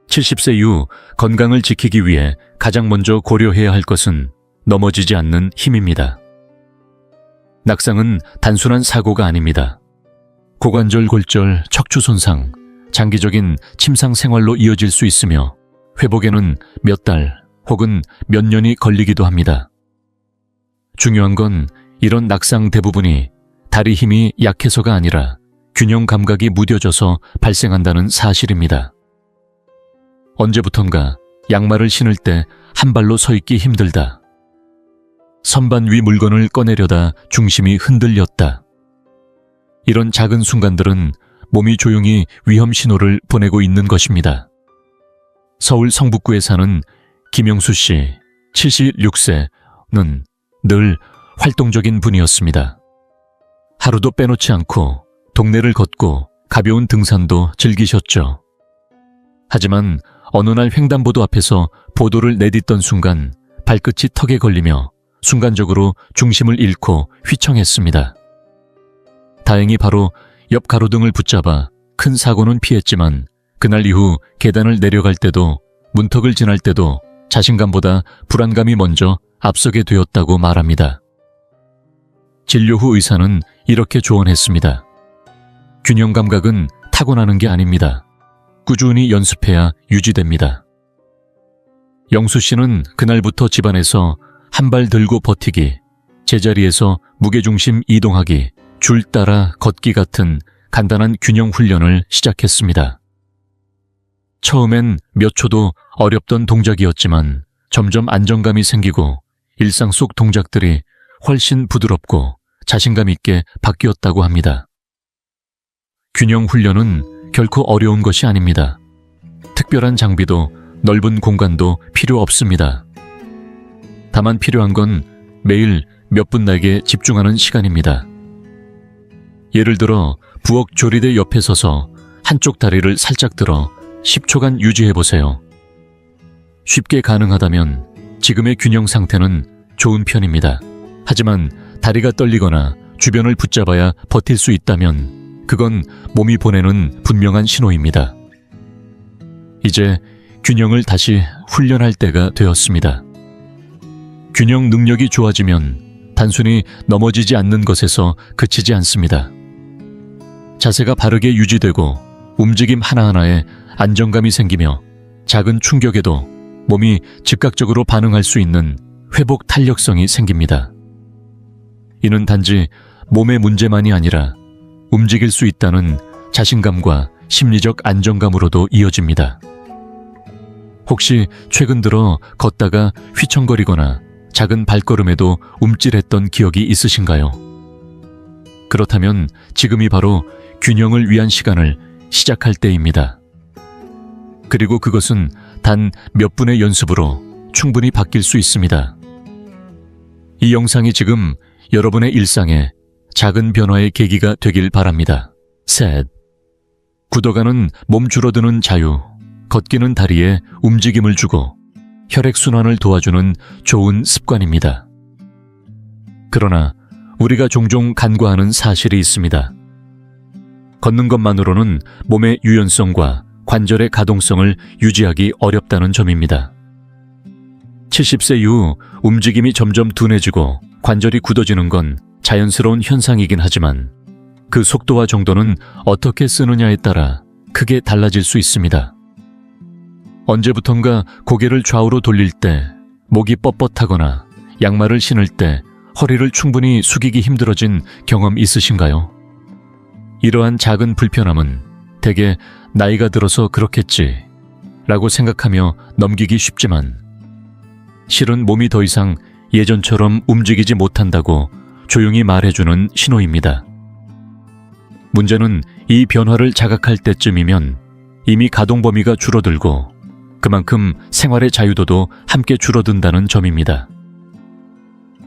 70세 이후 건강을 지키기 위해 가장 먼저 고려해야 할 것은 넘어지지 않는 힘입니다. 낙상은 단순한 사고가 아닙니다. 고관절 골절, 척추 손상, 장기적인 침상 생활로 이어질 수 있으며 회복에는 몇 달 혹은 몇 년이 걸리기도 합니다. 중요한 건 이런 낙상 대부분이 다리 힘이 약해서가 아니라 균형 감각이 무뎌져서 발생한다는 사실입니다. 언제부턴가 양말을 신을 때 한 발로 서 있기 힘들다. 선반 위 물건을 꺼내려다 중심이 흔들렸다. 이런 작은 순간들은 몸이 조용히 위험 신호를 보내고 있는 것입니다. 서울 성북구에 사는 김영수 씨, 76세는 늘 활동적인 분이었습니다. 하루도 빼놓지 않고 동네를 걷고 가벼운 등산도 즐기셨죠. 하지만 어느 날 횡단보도 앞에서 보도를 내딛던 순간 발끝이 턱에 걸리며 순간적으로 중심을 잃고 휘청했습니다. 다행히 바로 옆 가로등을 붙잡아 큰 사고는 피했지만 그날 이후 계단을 내려갈 때도 문턱을 지날 때도 자신감보다 불안감이 먼저 앞서게 되었다고 말합니다. 진료 후 의사는 이렇게 조언했습니다. 균형 감각은 타고나는 게 아닙니다. 꾸준히 연습해야 유지됩니다. 영수 씨는 그날부터 집안에서 한 발 들고 버티기, 제자리에서 무게중심 이동하기, 줄 따라 걷기 같은 간단한 균형 훈련을 시작했습니다. 처음엔 몇 초도 어렵던 동작이었지만 점점 안정감이 생기고 일상 속 동작들이 훨씬 부드럽고 자신감 있게 바뀌었다고 합니다. 균형 훈련은 결코 어려운 것이 아닙니다. 특별한 장비도 넓은 공간도 필요 없습니다. 다만 필요한 건 매일 몇 분 나에게 집중하는 시간입니다. 예를 들어 부엌 조리대 옆에 서서 한쪽 다리를 살짝 들어 10초간 유지해보세요. 쉽게 가능하다면 지금의 균형 상태는 좋은 편입니다. 하지만 다리가 떨리거나 주변을 붙잡아야 버틸 수 있다면 그건 몸이 보내는 분명한 신호입니다. 이제 균형을 다시 훈련할 때가 되었습니다. 균형 능력이 좋아지면 단순히 넘어지지 않는 것에서 그치지 않습니다. 자세가 바르게 유지되고 움직임 하나하나에 안정감이 생기며 작은 충격에도 몸이 즉각적으로 반응할 수 있는 회복 탄력성이 생깁니다. 이는 단지 몸의 문제만이 아니라 움직일 수 있다는 자신감과 심리적 안정감으로도 이어집니다. 혹시 최근 들어 걷다가 휘청거리거나 작은 발걸음에도 움찔했던 기억이 있으신가요? 그렇다면 지금이 바로 균형을 위한 시간을 시작할 때입니다. 그리고 그것은 단 몇 분의 연습으로 충분히 바뀔 수 있습니다. 이 영상이 지금 여러분의 일상에 작은 변화의 계기가 되길 바랍니다. 셋. 굳어가는 몸 줄어드는 자유, 걷기는 다리에 움직임을 주고 혈액순환을 도와주는 좋은 습관입니다. 그러나 우리가 종종 간과하는 사실이 있습니다. 걷는 것만으로는 몸의 유연성과 관절의 가동성을 유지하기 어렵다는 점입니다. 70세 이후 움직임이 점점 둔해지고 관절이 굳어지는 건 자연스러운 현상이긴 하지만 그 속도와 정도는 어떻게 쓰느냐에 따라 크게 달라질 수 있습니다. 언제부턴가 고개를 좌우로 돌릴 때, 목이 뻣뻣하거나 양말을 신을 때 허리를 충분히 숙이기 힘들어진 경험 있으신가요? 이러한 작은 불편함은 대개 나이가 들어서 그렇겠지 라고 생각하며 넘기기 쉽지만 실은 몸이 더 이상 예전처럼 움직이지 못한다고 조용히 말해주는 신호입니다. 문제는 이 변화를 자각할 때쯤이면 이미 가동 범위가 줄어들고 그만큼 생활의 자유도도 함께 줄어든다는 점입니다.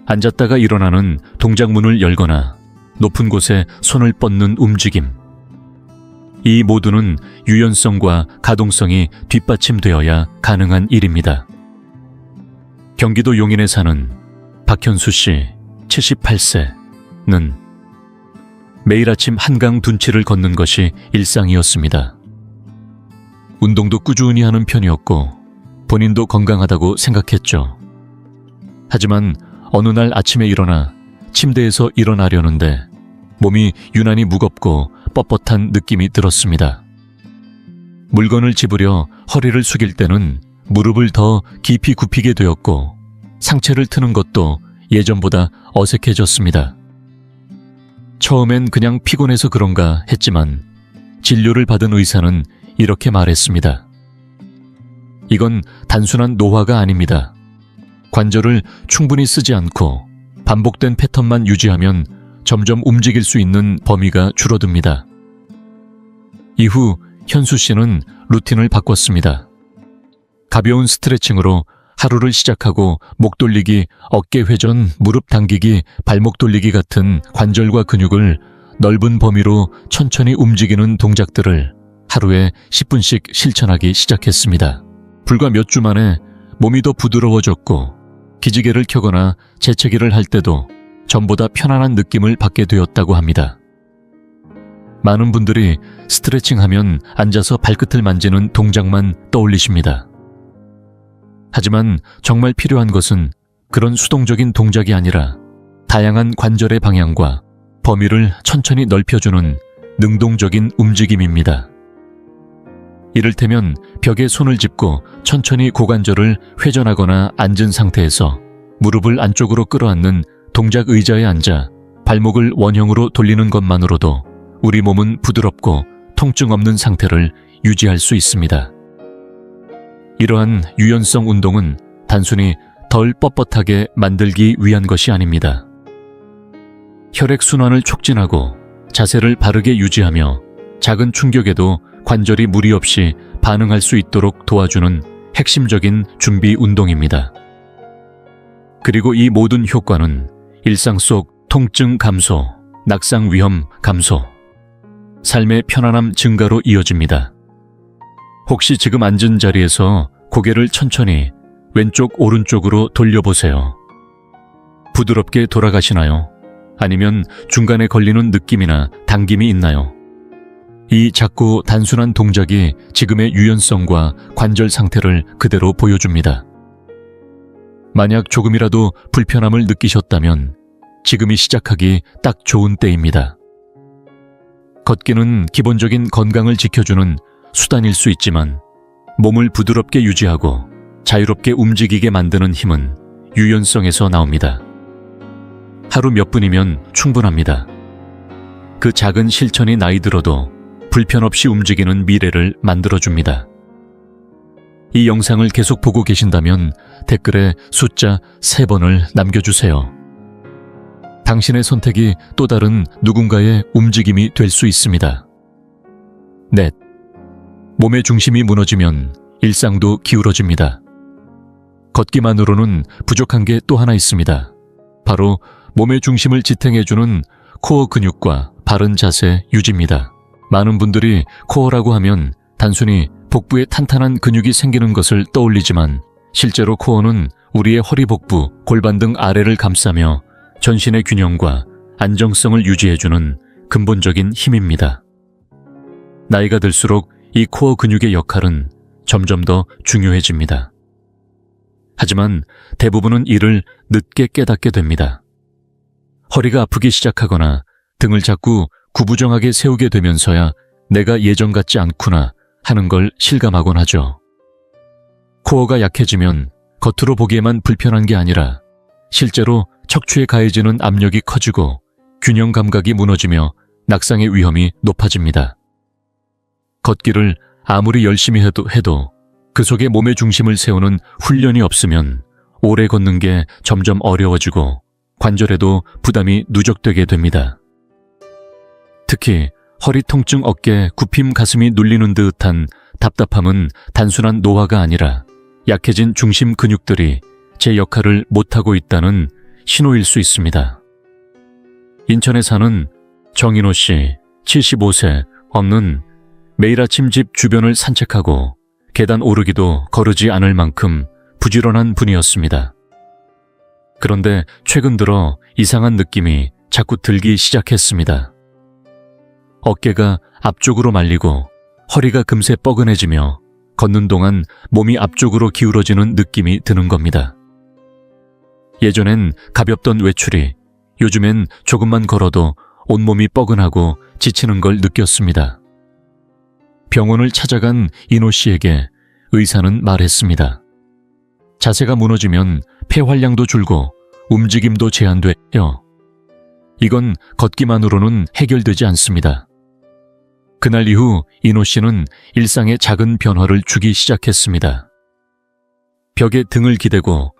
앉았다가 일어나는 동작문을 열거나 높은 곳에 손을 뻗는 움직임. 이 모두는 유연성과 가동성이 뒷받침되어야 가능한 일입니다. 경기도 용인에 사는 박현수 씨, 78세는 매일 아침 한강 둔치를 걷는 것이 일상이었습니다. 운동도 꾸준히 하는 편이었고 본인도 건강하다고 생각했죠. 하지만 어느 날 아침에 일어나 침대에서 일어나려는데 몸이 유난히 무겁고 뻣뻣한 느낌이 들었습니다. 물건을 집으려 허리를 숙일 때는 무릎을 더 깊이 굽히게 되었고 상체를 트는 것도 예전보다 어색해졌습니다. 처음엔 그냥 피곤해서 그런가 했지만 진료를 받은 의사는 이렇게 말했습니다. 이건 단순한 노화가 아닙니다. 관절을 충분히 쓰지 않고 반복된 패턴만 유지하면 점점 움직일 수 있는 범위가 줄어듭니다. 이후 현수 씨는 루틴을 바꿨습니다. 가벼운 스트레칭으로 하루를 시작하고 목 돌리기, 어깨 회전, 무릎 당기기, 발목 돌리기 같은 관절과 근육을 넓은 범위로 천천히 움직이는 동작들을 하루에 10분씩 실천하기 시작했습니다. 불과 몇 주 만에 몸이 더 부드러워졌고 기지개를 켜거나 재채기를 할 때도 전보다 편안한 느낌을 받게 되었다고 합니다. 많은 분들이 스트레칭하면 앉아서 발끝을 만지는 동작만 떠올리십니다. 하지만 정말 필요한 것은 그런 수동적인 동작이 아니라 다양한 관절의 방향과 범위를 천천히 넓혀주는 능동적인 움직임입니다. 이를테면 벽에 손을 짚고 천천히 고관절을 회전하거나 앉은 상태에서 무릎을 안쪽으로 끌어안는 동작 의자에 앉아 발목을 원형으로 돌리는 것만으로도 우리 몸은 부드럽고 통증 없는 상태를 유지할 수 있습니다. 이러한 유연성 운동은 단순히 덜 뻣뻣하게 만들기 위한 것이 아닙니다. 혈액순환을 촉진하고 자세를 바르게 유지하며 작은 충격에도 관절이 무리 없이 반응할 수 있도록 도와주는 핵심적인 준비 운동입니다. 그리고 이 모든 효과는 일상 속 통증 감소, 낙상 위험 감소, 삶의 편안함 증가로 이어집니다. 혹시 지금 앉은 자리에서 고개를 천천히 왼쪽 오른쪽으로 돌려보세요. 부드럽게 돌아가시나요? 아니면 중간에 걸리는 느낌이나 당김이 있나요? 이 작고 단순한 동작이 지금의 유연성과 관절 상태를 그대로 보여줍니다. 만약 조금이라도 불편함을 느끼셨다면 지금이 시작하기 딱 좋은 때입니다. 걷기는 기본적인 건강을 지켜주는 수단일 수 있지만 몸을 부드럽게 유지하고 자유롭게 움직이게 만드는 힘은 유연성에서 나옵니다. 하루 몇 분이면 충분합니다. 그 작은 실천이 나이 들어도 불편 없이 움직이는 미래를 만들어줍니다. 이 영상을 계속 보고 계신다면 댓글에 숫자 3번을 남겨주세요. 당신의 선택이 또 다른 누군가의 움직임이 될 수 있습니다. 넷. 몸의 중심이 무너지면 일상도 기울어집니다. 걷기만으로는 부족한 게 또 하나 있습니다. 바로 몸의 중심을 지탱해주는 코어 근육과 바른 자세 유지입니다. 많은 분들이 코어라고 하면 단순히 복부에 탄탄한 근육이 생기는 것을 떠올리지만 실제로 코어는 우리의 허리, 복부, 골반 등 아래를 감싸며 전신의 균형과 안정성을 유지해주는 근본적인 힘입니다. 나이가 들수록 이 코어 근육의 역할은 점점 더 중요해집니다. 하지만 대부분은 이를 늦게 깨닫게 됩니다. 허리가 아프기 시작하거나 등을 자꾸 구부정하게 세우게 되면서야 내가 예전 같지 않구나 하는 걸 실감하곤 하죠. 코어가 약해지면 겉으로 보기에만 불편한 게 아니라 실제로 척추에 가해지는 압력이 커지고 균형 감각이 무너지며 낙상의 위험이 높아집니다. 걷기를 아무리 열심히 해도 그 속에 몸의 중심을 세우는 훈련이 없으면 오래 걷는 게 점점 어려워지고 관절에도 부담이 누적되게 됩니다. 특히 허리 통증, 어깨, 굽힘, 가슴이 눌리는 듯한 답답함은 단순한 노화가 아니라 약해진 중심 근육들이 제 역할을 못하고 있다는 신호일 수 있습니다. 인천에 사는 정인호 씨, 75세, 엄는 매일 아침 집 주변을 산책하고 계단 오르기도 거르지 않을 만큼 부지런한 분이었습니다. 그런데 최근 들어 이상한 느낌이 자꾸 들기 시작했습니다. 어깨가 앞쪽으로 말리고 허리가 금세 뻐근해지며 걷는 동안 몸이 앞쪽으로 기울어지는 느낌이 드는 겁니다. 예전엔 가볍던 외출이 요즘엔 조금만 걸어도 온몸이 뻐근하고 지치는 걸 느꼈습니다. 병원을 찾아간 인호 씨에게 의사는 말했습니다. 자세가 무너지면 폐활량도 줄고 움직임도 제한돼요. 이건 걷기만으로는 해결되지 않습니다. 그날 이후 인호 씨는 일상에 작은 변화를 주기 시작했습니다. 벽에 등을 기대고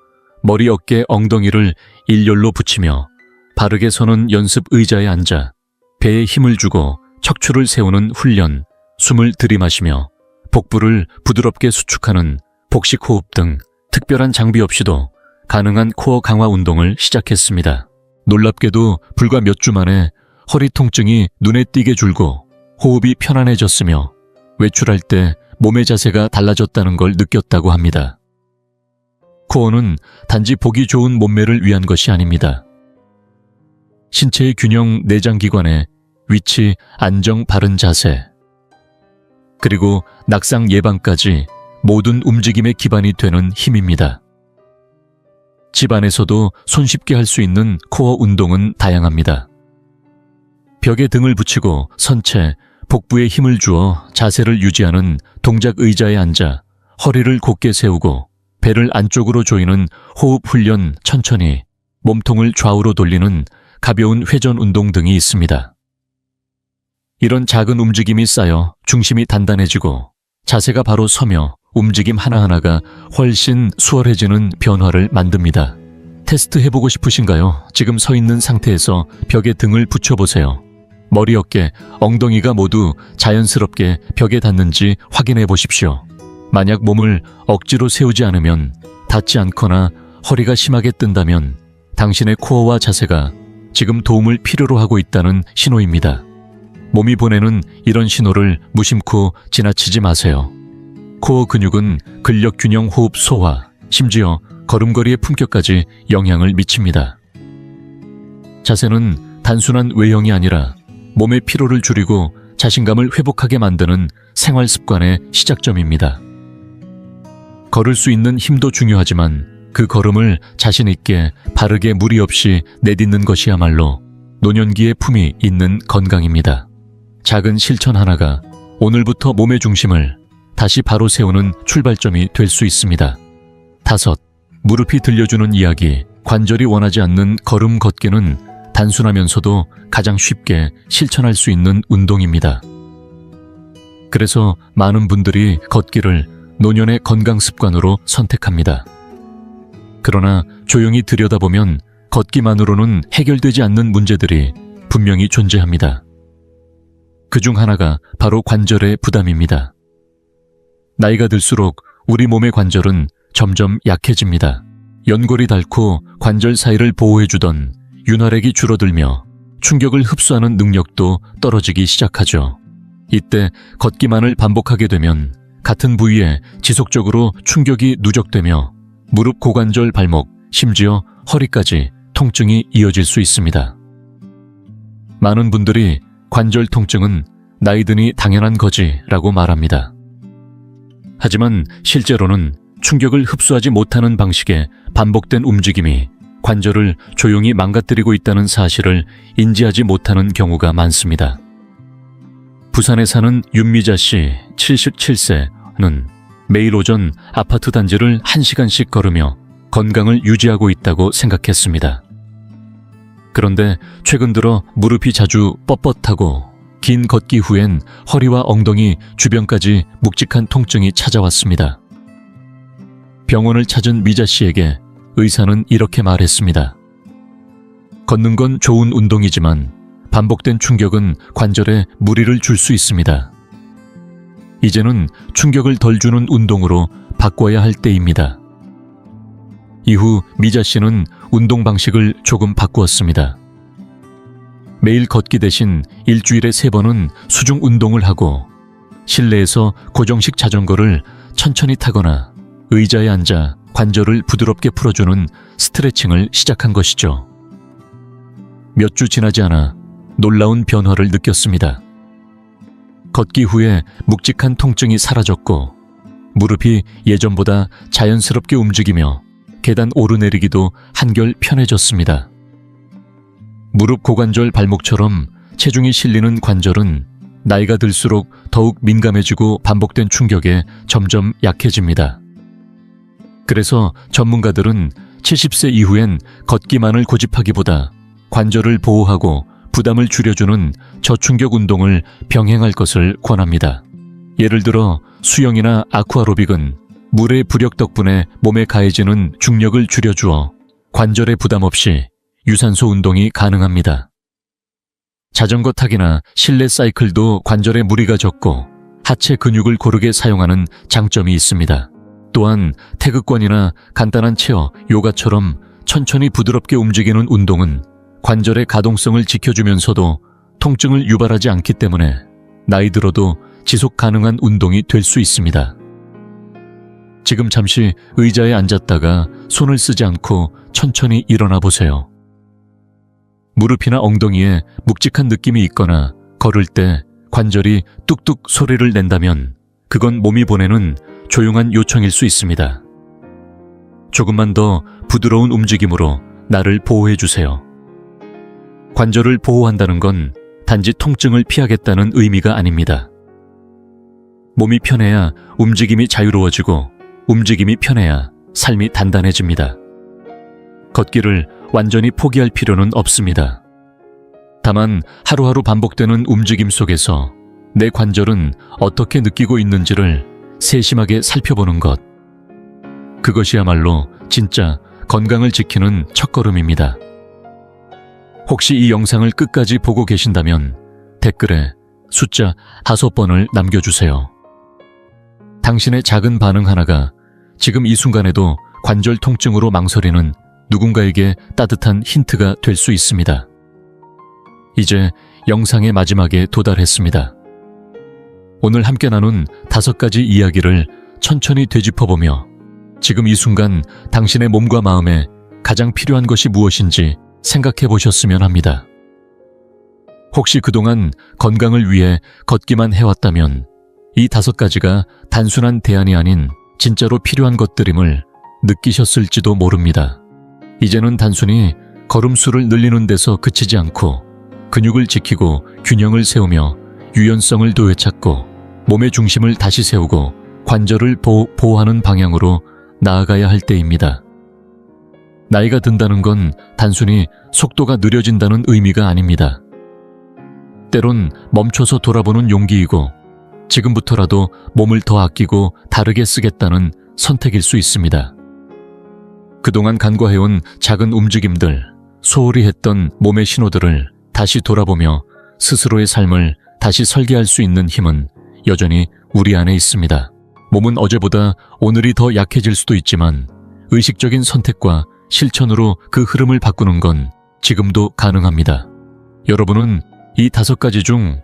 머리, 어깨, 엉덩이를 일렬로 붙이며 바르게 서는 연습 의자에 앉아 배에 힘을 주고 척추를 세우는 훈련, 숨을 들이마시며 복부를 부드럽게 수축하는 복식 호흡 등 특별한 장비 없이도 가능한 코어 강화 운동을 시작했습니다. 놀랍게도 불과 몇 주 만에 허리 통증이 눈에 띄게 줄고 호흡이 편안해졌으며 외출할 때 몸의 자세가 달라졌다는 걸 느꼈다고 합니다. 코어는 단지 보기 좋은 몸매를 위한 것이 아닙니다. 신체의 균형, 내장기관의 위치, 안정, 바른 자세, 그리고 낙상 예방까지 모든 움직임의 기반이 되는 힘입니다. 집 안에서도 손쉽게 할 수 있는 코어 운동은 다양합니다. 벽에 등을 붙이고 선체, 복부에 힘을 주어 자세를 유지하는 동작 의자에 앉아 허리를 곧게 세우고 배를 안쪽으로 조이는 호흡 훈련, 천천히 몸통을 좌우로 돌리는 가벼운 회전 운동 등이 있습니다. 이런 작은 움직임이 쌓여 중심이 단단해지고 자세가 바로 서며 움직임 하나하나가 훨씬 수월해지는 변화를 만듭니다. 테스트 해보고 싶으신가요? 지금 서 있는 상태에서 벽에 등을 붙여보세요. 머리, 어깨, 엉덩이가 모두 자연스럽게 벽에 닿는지 확인해 보십시오. 만약 몸을 억지로 세우지 않으면, 닿지 않거나 허리가 심하게 뜬다면 당신의 코어와 자세가 지금 도움을 필요로 하고 있다는 신호입니다. 몸이 보내는 이런 신호를 무심코 지나치지 마세요. 코어 근육은 근력 균형, 호흡, 소화, 심지어 걸음걸이의 품격까지 영향을 미칩니다. 자세는 단순한 외형이 아니라 몸의 피로를 줄이고 자신감을 회복하게 만드는 생활 습관의 시작점입니다. 걸을 수 있는 힘도 중요하지만 그 걸음을 자신 있게 바르게 무리 없이 내딛는 것이야말로 노년기의 품이 있는 건강입니다. 작은 실천 하나가 오늘부터 몸의 중심을 다시 바로 세우는 출발점이 될 수 있습니다. 5. 무릎이 들려주는 이야기. 관절이 원하지 않는 걸음 걷기는 단순하면서도 가장 쉽게 실천할 수 있는 운동입니다. 그래서 많은 분들이 걷기를 노년의 건강 습관으로 선택합니다. 그러나 조용히 들여다보면 걷기만으로는 해결되지 않는 문제들이 분명히 존재합니다. 그중 하나가 바로 관절의 부담입니다. 나이가 들수록 우리 몸의 관절은 점점 약해집니다. 연골이 닳고 관절 사이를 보호해주던 윤활액이 줄어들며 충격을 흡수하는 능력도 떨어지기 시작하죠. 이때 걷기만을 반복하게 되면 같은 부위에 지속적으로 충격이 누적되며 무릎, 고관절, 발목, 심지어 허리까지 통증이 이어질 수 있습니다. 많은 분들이 관절 통증은 나이 드니 당연한 거지라고 말합니다. 하지만 실제로는 충격을 흡수하지 못하는 방식의 반복된 움직임이 관절을 조용히 망가뜨리고 있다는 사실을 인지하지 못하는 경우가 많습니다. 부산에 사는 윤미자 씨 77세는 매일 오전 아파트 단지를 1시간씩 걸으며 건강을 유지하고 있다고 생각했습니다. 그런데 최근 들어 무릎이 자주 뻣뻣하고 긴 걷기 후엔 허리와 엉덩이 주변까지 묵직한 통증이 찾아왔습니다. 병원을 찾은 미자 씨에게 의사는 이렇게 말했습니다. 걷는 건 좋은 운동이지만 반복된 충격은 관절에 무리를 줄 수 있습니다. 이제는 충격을 덜 주는 운동으로 바꿔야 할 때입니다. 이후 미자 씨는 운동 방식을 조금 바꾸었습니다. 매일 걷기 대신 일주일에 3번은 수중 운동을 하고 실내에서 고정식 자전거를 천천히 타거나 의자에 앉아 관절을 부드럽게 풀어주는 스트레칭을 시작한 것이죠. 몇 주 지나지 않아 놀라운 변화를 느꼈습니다. 걷기 후에 묵직한 통증이 사라졌고 무릎이 예전보다 자연스럽게 움직이며 계단 오르내리기도 한결 편해졌습니다. 무릎, 고관절, 발목처럼 체중이 실리는 관절은 나이가 들수록 더욱 민감해지고 반복된 충격에 점점 약해집니다. 그래서 전문가들은 70세 이후엔 걷기만을 고집하기보다 관절을 보호하고 부담을 줄여주는 저충격 운동을 병행할 것을 권합니다. 예를 들어 수영이나 아쿠아로빅은 물의 부력 덕분에 몸에 가해지는 중력을 줄여주어 관절에 부담 없이 유산소 운동이 가능합니다. 자전거 타기나 실내 사이클도 관절에 무리가 적고 하체 근육을 고르게 사용하는 장점이 있습니다. 또한 태극권이나 간단한 체어, 요가처럼 천천히 부드럽게 움직이는 운동은 관절의 가동성을 지켜주면서도 통증을 유발하지 않기 때문에 나이 들어도 지속 가능한 운동이 될 수 있습니다. 지금 잠시 의자에 앉았다가 손을 쓰지 않고 천천히 일어나 보세요. 무릎이나 엉덩이에 묵직한 느낌이 있거나 걸을 때 관절이 뚝뚝 소리를 낸다면 그건 몸이 보내는 조용한 요청일 수 있습니다. 조금만 더 부드러운 움직임으로 나를 보호해 주세요. 관절을 보호한다는 건 단지 통증을 피하겠다는 의미가 아닙니다. 몸이 편해야 움직임이 자유로워지고 움직임이 편해야 삶이 단단해집니다. 걷기를 완전히 포기할 필요는 없습니다. 다만 하루하루 반복되는 움직임 속에서 내 관절은 어떻게 느끼고 있는지를 세심하게 살펴보는 것. 그것이야말로 진짜 건강을 지키는 첫걸음입니다. 혹시 이 영상을 끝까지 보고 계신다면 댓글에 숫자 5번을 남겨주세요. 당신의 작은 반응 하나가 지금 이 순간에도 관절 통증으로 망설이는 누군가에게 따뜻한 힌트가 될 수 있습니다. 이제 영상의 마지막에 도달했습니다. 오늘 함께 나눈 5가지 이야기를 천천히 되짚어보며 지금 이 순간 당신의 몸과 마음에 가장 필요한 것이 무엇인지 생각해 보셨으면 합니다. 혹시 그동안 건강을 위해 걷기만 해왔다면 이 5가지가 단순한 대안이 아닌 진짜로 필요한 것들임을 느끼셨을지도 모릅니다. 이제는 단순히 걸음수를 늘리는 데서 그치지 않고 근육을 지키고 균형을 세우며 유연성을 되찾고 몸의 중심을 다시 세우고 관절을 보호하는 방향으로 나아가야 할 때입니다. 나이가 든다는 건 단순히 속도가 느려진다는 의미가 아닙니다. 때론 멈춰서 돌아보는 용기이고 지금부터라도 몸을 더 아끼고 다르게 쓰겠다는 선택일 수 있습니다. 그동안 간과해온 작은 움직임들, 소홀히 했던 몸의 신호들을 다시 돌아보며 스스로의 삶을 다시 설계할 수 있는 힘은 여전히 우리 안에 있습니다. 몸은 어제보다 오늘이 더 약해질 수도 있지만 의식적인 선택과 실천으로 그 흐름을 바꾸는 건 지금도 가능합니다. 여러분은 이 5가지 중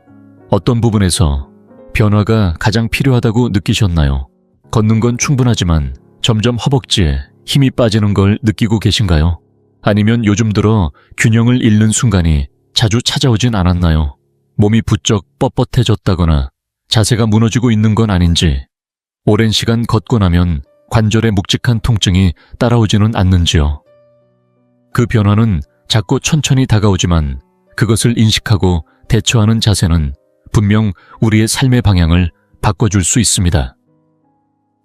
어떤 부분에서 변화가 가장 필요하다고 느끼셨나요? 걷는 건 충분하지만 점점 허벅지에 힘이 빠지는 걸 느끼고 계신가요? 아니면 요즘 들어 균형을 잃는 순간이 자주 찾아오진 않았나요? 몸이 부쩍 뻣뻣해졌다거나 자세가 무너지고 있는 건 아닌지, 오랜 시간 걷고 나면 관절에 묵직한 통증이 따라오지는 않는지요? 그 변화는 작고 천천히 다가오지만 그것을 인식하고 대처하는 자세는 분명 우리의 삶의 방향을 바꿔줄 수 있습니다.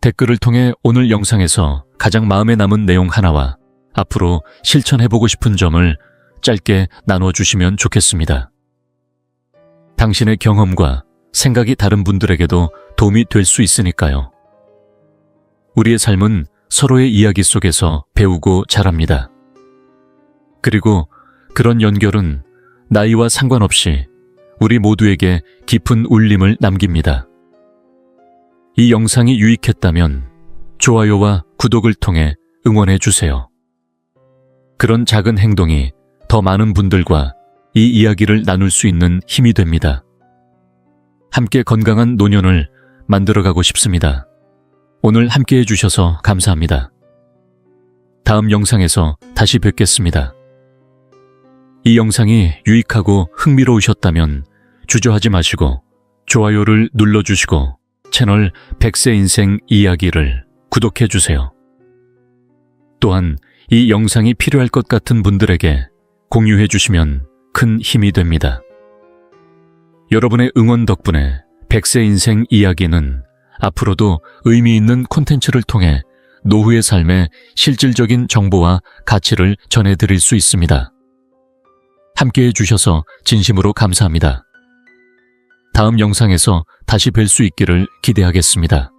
댓글을 통해 오늘 영상에서 가장 마음에 남은 내용 하나와 앞으로 실천해보고 싶은 점을 짧게 나눠주시면 좋겠습니다. 당신의 경험과 생각이 다른 분들에게도 도움이 될 수 있으니까요. 우리의 삶은 서로의 이야기 속에서 배우고 자랍니다. 그리고 그런 연결은 나이와 상관없이 우리 모두에게 깊은 울림을 남깁니다. 이 영상이 유익했다면 좋아요와 구독을 통해 응원해 주세요. 그런 작은 행동이 더 많은 분들과 이 이야기를 나눌 수 있는 힘이 됩니다. 함께 건강한 노년을 만들어가고 싶습니다. 오늘 함께 해주셔서 감사합니다. 다음 영상에서 다시 뵙겠습니다. 이 영상이 유익하고 흥미로우셨다면 주저하지 마시고 좋아요를 눌러주시고 채널 100세 인생 이야기를 구독해주세요. 또한 이 영상이 필요할 것 같은 분들에게 공유해주시면 큰 힘이 됩니다. 여러분의 응원 덕분에 100세 인생 이야기는 앞으로도 의미 있는 콘텐츠를 통해 노후의 삶에 실질적인 정보와 가치를 전해드릴 수 있습니다. 함께해 주셔서 진심으로 감사합니다. 다음 영상에서 다시 뵐 수 있기를 기대하겠습니다.